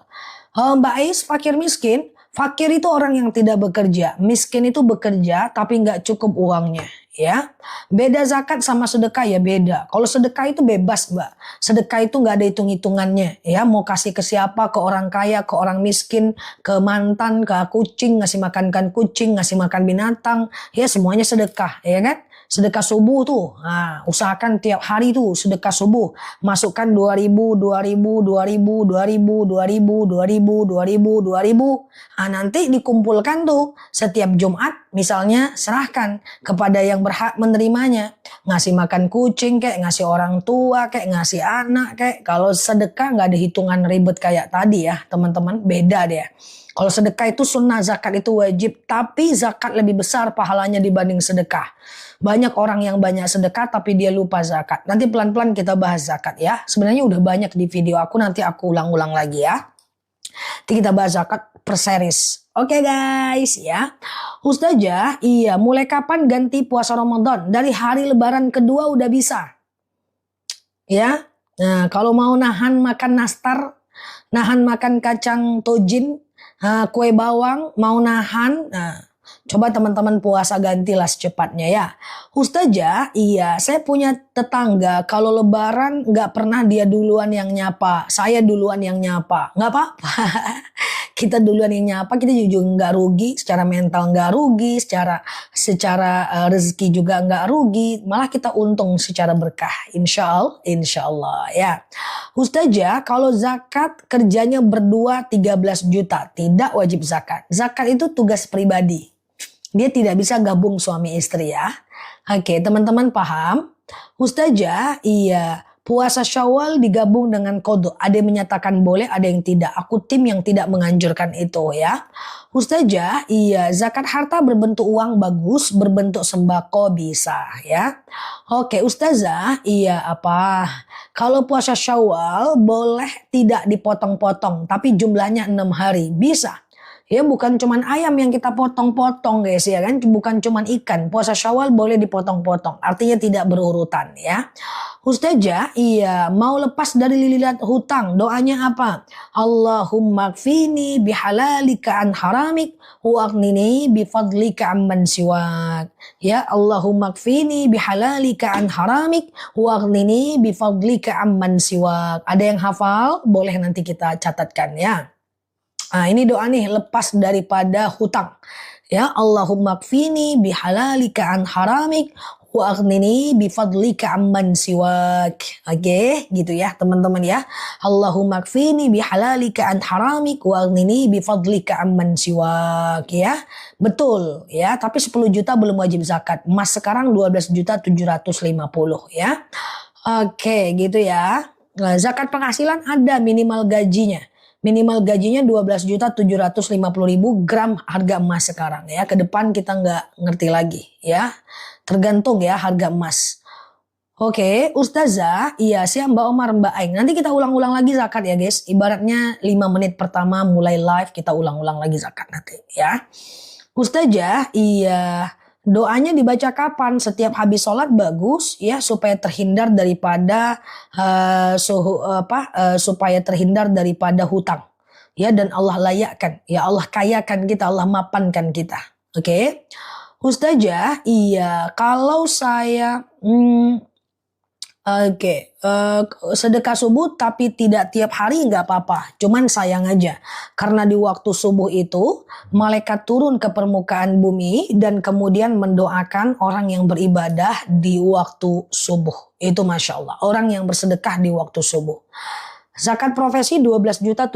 Mbak Ais, fakir miskin. Fakir itu orang yang tidak bekerja. Miskin itu bekerja tapi nggak cukup uangnya. Ya, beda zakat sama sedekah ya beda. Kalau sedekah itu bebas, Mbak. Sedekah itu nggak ada hitung-hitungannya. Ya, mau kasih ke siapa, ke orang kaya, ke orang miskin, ke mantan, ke kucing, ngasih makan kucing, ngasih makan binatang. Ya, semuanya sedekah, ya kan? Sedekah subuh tuh, nah, usahakan tiap hari tuh sedekah subuh. Masukkan 2.000, 2.000, 2.000, 2.000, 2.000, 2.000, 2.000, 2.000. Nah, nanti dikumpulkan tuh setiap Jumat, misalnya serahkan kepada yang berhak menerimanya. Ngasih makan kucing kayak, ngasih orang tua kayak, ngasih anak kayak. Kalau sedekah nggak ada hitungan ribet kayak tadi ya teman-teman, beda deh. Kalau sedekah itu sunnah, zakat itu wajib. Tapi zakat lebih besar pahalanya dibanding sedekah. Banyak orang yang banyak sedekah tapi dia lupa zakat. Nanti pelan-pelan kita bahas zakat ya. Sebenarnya udah banyak di video aku, nanti aku ulang-ulang lagi ya. Nanti kita bahas zakat per series. Oke guys ya. Ustazah, iya mulai kapan ganti puasa Ramadan? Dari hari lebaran kedua udah bisa. Ya. Nah, kalau mau nahan makan nastar, nahan makan kacang tojin, kue bawang, mau nahan, nah, coba teman-teman puasa gantilah secepatnya ya. Ustazah, iya saya punya tetangga kalau lebaran nggak pernah dia duluan yang nyapa. Saya duluan yang nyapa. Nggak apa-apa. Kita duluan yang nyapa, kita juga nggak rugi. Secara mental nggak rugi. Secara rezeki juga nggak rugi. Malah kita untung secara berkah. Insya Allah ya. Ustazah, kalau zakat kerjanya berdua 13 juta. Tidak wajib zakat. Zakat itu tugas pribadi. Dia tidak bisa gabung suami istri ya. Oke, teman-teman paham? Ustazah, iya. Puasa Syawal digabung dengan qadha. Ada yang menyatakan boleh, ada yang tidak. Aku tim yang tidak menganjurkan itu ya. Ustazah, iya. Zakat harta berbentuk uang bagus, berbentuk sembako bisa ya. Oke, Ustazah, iya apa? Kalau puasa Syawal boleh tidak dipotong-potong, tapi jumlahnya 6 hari. Bisa. Ya bukan cuman ayam yang kita potong-potong guys ya kan. Bukan cuman ikan. Puasa Syawal boleh dipotong-potong. Artinya tidak berurutan ya. Ustazah, iya mau lepas dari lilitan hutang. Doanya apa? Allahumma kfini bihalalika an haramik. Wa'gnini bifadlika amman siwak. Ya Allahumma kfini bihalalika an haramik. Wa'gnini bifadlika amman siwak. Ada yang hafal? Boleh nanti kita catatkan ya. Nah, ini doa nih lepas daripada hutang. Ya Allahumma kfini bihalalika an haramik wa aghnini bifadlika amman siwak. Oke, gitu ya teman-teman ya. Allahumma kfini bihalalika an haramik wa aghnini bifadlika amman siwak ya. Betul ya, tapi 10 juta belum wajib zakat. Emas sekarang 12.750 ya. Oke, gitu ya. Nah, zakat penghasilan ada minimal gajinya. Minimal gajinya 12.750.000 gram harga emas sekarang ya. Ke depan kita nggak ngerti lagi ya. Tergantung ya harga emas. Oke, Ustazah, iya siap Mbak Omar, Mbak Aing. Nanti kita ulang-ulang lagi zakat ya guys. Ibaratnya 5 menit pertama mulai live kita ulang-ulang lagi zakat nanti ya. Ustazah, iya. Doanya dibaca kapan? Setiap habis sholat bagus ya supaya terhindar daripada supaya terhindar daripada hutang ya, dan Allah layakkan ya, Allah kayakan kita, Allah mapankan kita. Oke. Ustazah, iya kalau saya sedekah subuh tapi tidak tiap hari nggak apa-apa. Cuman sayang aja karena di waktu subuh itu malaikat turun ke permukaan bumi dan kemudian mendoakan orang yang beribadah di waktu subuh. Itu Masya Allah. Orang yang bersedekah di waktu subuh. Zakat profesi 12.750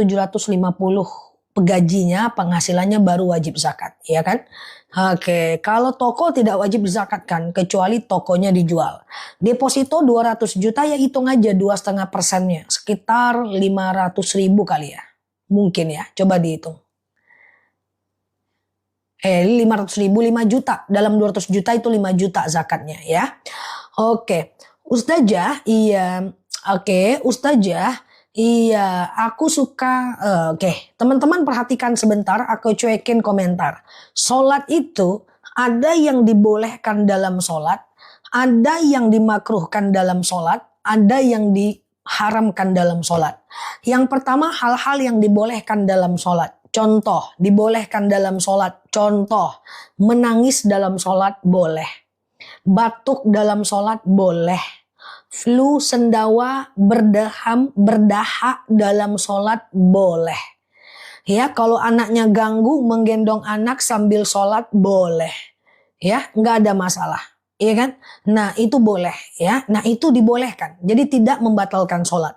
gajinya, penghasilannya baru wajib zakat, ya kan? Oke, kalau toko tidak wajib dizakatkan kecuali tokonya dijual. Deposito 200 juta ya hitung aja 2,5%-nya, sekitar 500.000 kali ya. Mungkin ya, coba dihitung. 500.000, 5 juta. Dalam 200 juta itu 5 juta zakatnya ya. Oke, Ustazah, iya. Oke, Ustazah, iya, aku suka. Oke, teman-teman perhatikan sebentar, aku cuekin komentar. Sholat itu ada yang dibolehkan dalam sholat, ada yang dimakruhkan dalam sholat, ada yang diharamkan dalam sholat. Yang pertama, hal-hal yang dibolehkan dalam sholat. Contoh, dibolehkan dalam sholat. Contoh, menangis dalam sholat boleh. Batuk dalam sholat boleh. Flu, sendawa, berdahak dalam sholat boleh. Ya, kalau anaknya ganggu, menggendong anak sambil sholat boleh. Ya, nggak ada masalah. Iya kan? Nah, itu boleh. Ya, nah itu dibolehkan. Jadi tidak membatalkan sholat.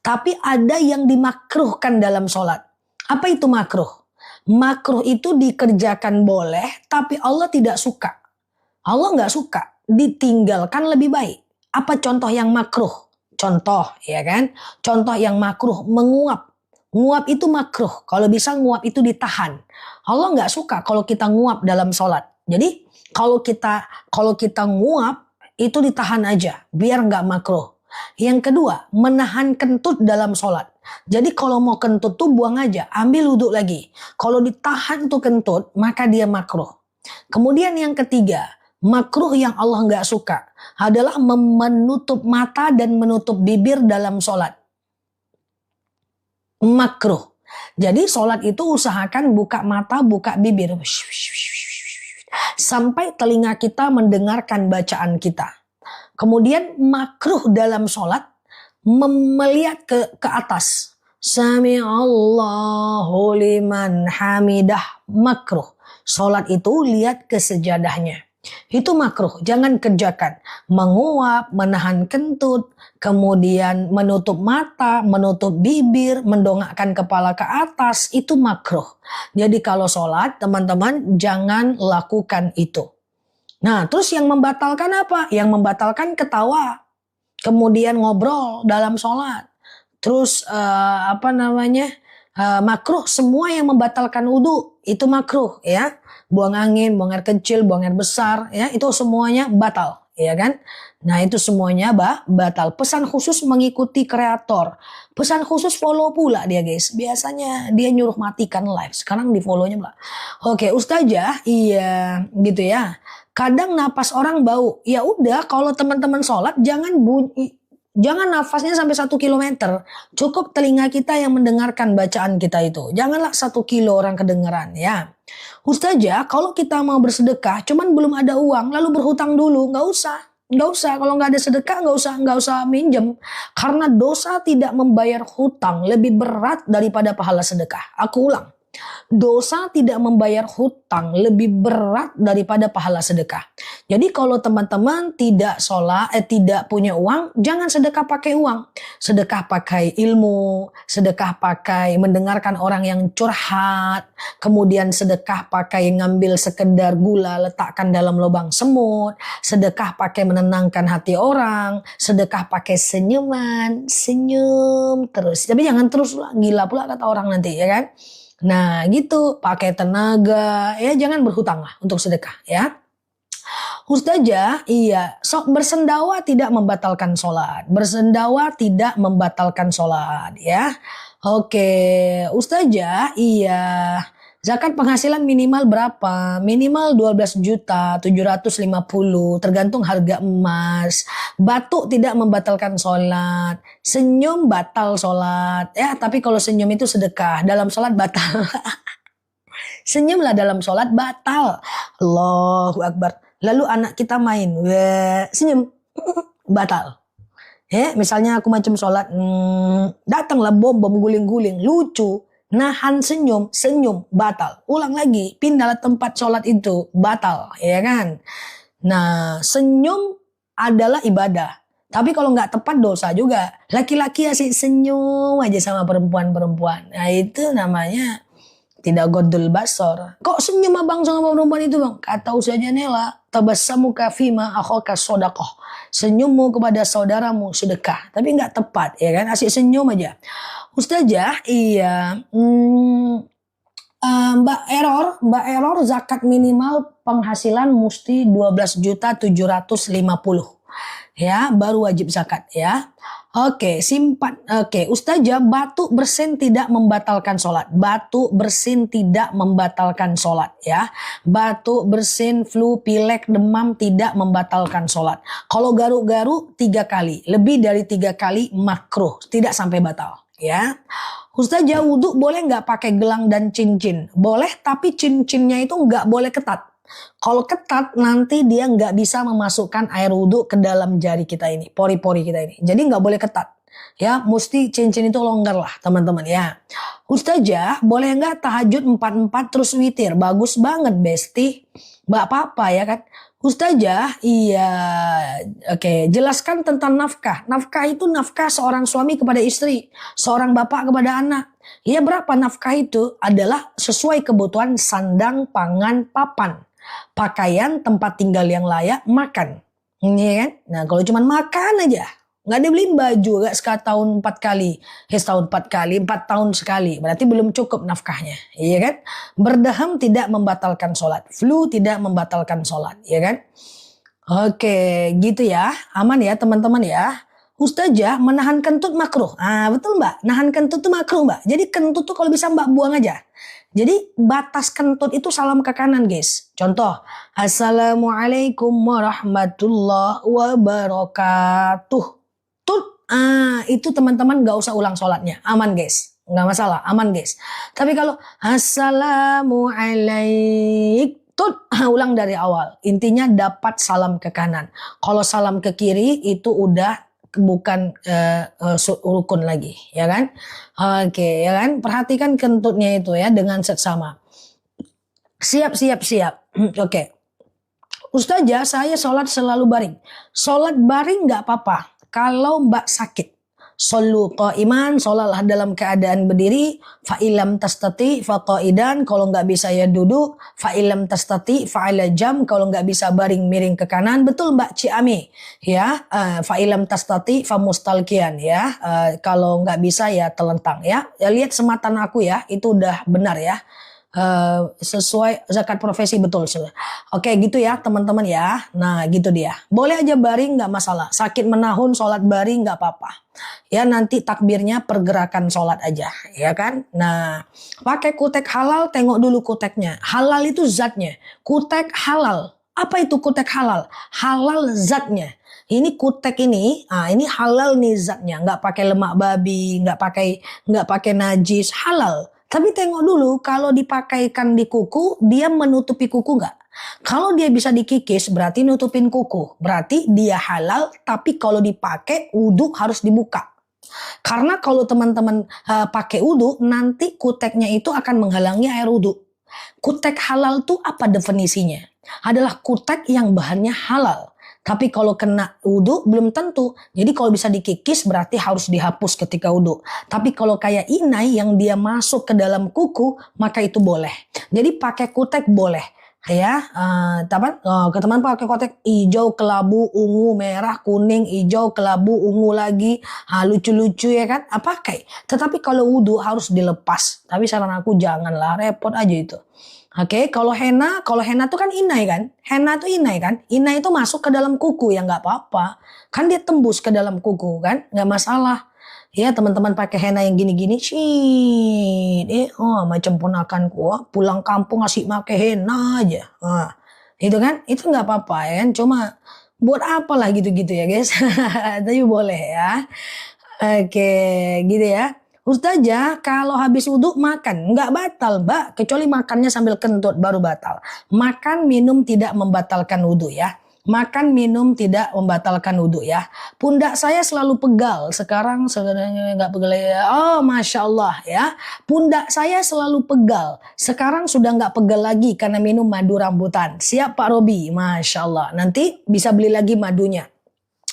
Tapi ada yang dimakruhkan dalam sholat. Apa itu makruh? Makruh itu dikerjakan boleh, tapi Allah tidak suka. Allah nggak suka. Ditinggalkan lebih baik. Apa contoh yang makruh? Contoh, ya kan? Contoh yang makruh, menguap. Nguap itu makruh. Kalau bisa nguap itu ditahan. Allah nggak suka kalau kita nguap dalam sholat. Jadi kalau kita nguap itu ditahan aja, biar nggak makruh. Yang kedua, menahan kentut dalam sholat. Jadi kalau mau kentut tuh buang aja, ambil wudhu lagi. Kalau ditahan tuh kentut, maka dia makruh. Kemudian yang ketiga, makruh yang Allah nggak suka adalah menutup mata dan menutup bibir dalam sholat. Makruh. Jadi sholat itu usahakan buka mata, buka bibir. Sampai telinga kita mendengarkan bacaan kita. Kemudian makruh dalam sholat, melihat ke atas. Sami Allahu liman hamidah. Makruh. Sholat itu lihat ke sejadahnya. Itu makruh, jangan kerjakan. Menguap, menahan kentut, kemudian menutup mata, menutup bibir, mendongakkan kepala ke atas, itu makruh. Jadi kalau sholat, teman-teman jangan lakukan itu. Nah, terus yang membatalkan apa? Yang membatalkan ketawa, kemudian ngobrol dalam sholat. Terus makruh semua yang membatalkan wudhu itu makruh ya. Buang angin, buang air kecil, buang air besar ya, itu semuanya batal ya kan. Nah itu semuanya batal. Pesan khusus mengikuti kreator. Pesan khusus follow pula dia guys. Biasanya dia nyuruh matikan live, sekarang di follownya pula. Oke Ustazah, iya gitu ya. Kadang napas orang bau. Ya udah kalau teman-teman sholat jangan nafasnya sampai 1 kilometer. Cukup telinga kita yang mendengarkan bacaan kita itu. Janganlah 1 kilo orang kedengeran ya. Ustazah, kalau kita mau bersedekah, cuman belum ada uang, lalu berhutang dulu, nggak usah. Kalau nggak ada sedekah, nggak usah minjem. Karena dosa tidak membayar hutang lebih berat daripada pahala sedekah. Aku ulang. Dosa tidak membayar hutang lebih berat daripada pahala sedekah. Jadi kalau teman-teman tidak tidak punya uang, jangan sedekah pakai uang. Sedekah pakai ilmu, sedekah pakai mendengarkan orang yang curhat, kemudian sedekah pakai ngambil sekedar gula letakkan dalam lubang semut, sedekah pakai menenangkan hati orang, sedekah pakai senyuman, senyum terus. Tapi jangan terus gila pula kata orang nanti ya kan. Nah gitu, pakai tenaga ya, jangan berhutang lah untuk sedekah ya. Ustazah, iya, bersendawa tidak membatalkan sholat. Bersendawa tidak membatalkan sholat ya. Oke, Ustazah, iya. Zakat penghasilan minimal berapa? Minimal 12.750.000 tergantung harga emas. Batuk tidak membatalkan sholat. Senyum batal sholat. Ya, tapi kalau senyum itu sedekah. Dalam sholat batal. Senyumlah dalam sholat batal. Allahu Akbar. Lalu anak kita main. Senyum. Batal. Ya, misalnya aku macam sholat. Datanglah bom guling-guling. Lucu. Nahan senyum batal. Ulang lagi, pindahlah tempat sholat itu, batal, ya kan? Nah, senyum adalah ibadah. Tapi kalau nggak tepat dosa juga. Laki-laki asik senyum aja sama perempuan-perempuan. Nah itu namanya Tidak godul basor. Kok senyum abang sama perempuan itu bang? Kata saja Nela, tabassamu kafima akhoka sodakoh. Senyummu kepada saudaramu sedekah. Tapi nggak tepat ya kan? Asik senyum aja. Ustazah, iya. Mbak Error zakat minimal penghasilan mesti 12.750.000 ya, baru wajib zakat ya. Oke, simpan. Oke, Ustazah, batuk bersin tidak membatalkan sholat. Batuk bersin tidak membatalkan sholat ya. Batuk bersin, flu, pilek, demam tidak membatalkan sholat. Kalau garuk-garuk 3 kali, lebih dari 3 kali makruh, tidak sampai batal ya. Ustazah, wudhu boleh nggak pakai gelang dan cincin? Boleh, tapi cincinnya itu nggak boleh ketat. Kalau ketat nanti dia nggak bisa memasukkan air wudhu ke dalam jari kita ini, pori-pori kita ini. Jadi nggak boleh ketat. Ya, mesti cincin itu longgar lah teman-teman ya. Ustazah, boleh nggak tahajud 4-4 terus witir? Bagus banget Besti. Mbak apa ya kan? Ustazah, iya. Oke, jelaskan tentang nafkah. Nafkah itu nafkah seorang suami kepada istri, seorang bapak kepada anak. Ya, berapa nafkah itu adalah sesuai kebutuhan sandang, pangan, papan, pakaian, tempat tinggal yang layak, makan. Iya kan? Nah, kalau cuma makan aja, nggak dibeliin baju, nggak setahun 4 kali, setahun 4 kali, 4 tahun sekali, berarti belum cukup nafkahnya, iya kan? Berdaham tidak membatalkan sholat, flu tidak membatalkan sholat, iya kan? Oke, gitu ya, aman ya teman-teman ya. Ustazah, menahan kentut makruh. Ah, betul mbak, nahan kentut itu makruh mbak. Jadi kentut tuh kalau bisa mbak buang aja. Jadi batas kentut itu salam ke kanan guys. Contoh, Assalamualaikum warahmatullahi wabarakatuh. Tut, itu teman-teman gak usah ulang sholatnya. Aman guys, gak masalah, aman guys. Tapi kalau Assalamualaikum, tut, ulang dari awal. Intinya dapat salam ke kanan. Kalau salam ke kiri itu udah bukan rukun lagi, ya kan? Oke, ya kan? Perhatikan kentutnya itu ya dengan seksama. Siap. Oke. Ustazah, saya sholat selalu baring. Sholat baring nggak apa-apa. Kalau mbak sakit, Shollu qa'iman, sholatlah dalam keadaan berdiri. Fa'ilam tastati faqa'idan, kalau nggak bisa ya duduk. Fa'ilam tastati fa'ala jam, kalau nggak bisa baring miring ke kanan. Betul Mbak Ciami ya. Fa'ilam tastati famustalkian ya. Kalau nggak bisa ya telentang ya. Ya lihat sematan aku ya, itu udah benar ya. Sesuai zakat profesi betul. Oke gitu ya teman-teman ya. Nah gitu dia. Boleh aja baring nggak masalah. Sakit menahun sholat baring nggak apa-apa. Ya nanti takbirnya pergerakan sholat aja ya kan. Nah pakai kutek halal, tengok dulu kuteknya. Halal itu zatnya. Kutek halal. Apa itu kutek halal? Halal zatnya. Ini kutek ini halal nih zatnya. Nggak pakai lemak babi, nggak pakai najis, halal. Tapi tengok dulu kalau dipakaikan di kuku, dia menutupi kuku nggak? Kalau dia bisa dikikis berarti nutupin kuku. Berarti dia halal, tapi kalau dipakai wudhu harus dibuka. Karena kalau teman-teman pakai wudhu, nanti kuteknya itu akan menghalangi air wudhu. Kutek halal tuh apa definisinya? Adalah kutek yang bahannya halal. Tapi kalau kena wudhu belum tentu. Jadi kalau bisa dikikis berarti harus dihapus ketika wudhu. Tapi kalau kayak inai yang dia masuk ke dalam kuku, maka itu boleh. Jadi pakai kutek boleh. Ya, ke teman pakai kutek hijau, kelabu, ungu, merah, kuning, hijau, kelabu, ungu lagi. Lucu-lucu ya kan? Pakai. Tetapi kalau wudhu harus dilepas. Tapi saran aku janganlah, repot aja itu. Oke, kalau henna tuh kan inai kan? Henna tuh inai kan? Inai itu masuk ke dalam kuku ya nggak apa-apa. Kan dia tembus ke dalam kuku kan? Nggak masalah. Ya teman-teman pakai henna yang gini-gini, macam ponakanku, pulang kampung ngasih pakai henna aja. Itu kan? Itu nggak apa-apa ya kan? Cuma buat apalah gitu-gitu ya guys. Tapi boleh ya. Oke, gitu ya. Ustazah, kalau habis wudhu makan, nggak batal mbak, kecuali makannya sambil kentut baru batal. Makan minum tidak membatalkan wudhu ya. Makan minum tidak membatalkan wudhu ya. Pundak saya selalu pegal, sekarang sebenarnya nggak pegal ya. Oh masya Allah ya. Pundak saya selalu pegal, sekarang sudah nggak pegal lagi karena minum madu rambutan. Siap Pak Robi, masya Allah. Nanti bisa beli lagi madunya.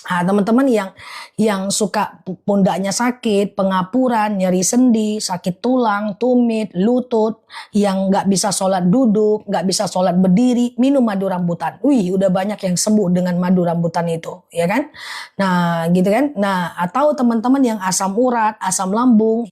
Nah, teman-teman yang suka pundaknya sakit, pengapuran, nyeri sendi, sakit tulang, tumit, lutut, yang nggak bisa sholat duduk, nggak bisa sholat berdiri, minum madu rambutan. Wih, udah banyak yang sembuh dengan madu rambutan itu, ya kan? Nah, gitu kan? Nah, atau teman-teman yang asam urat, asam lambung,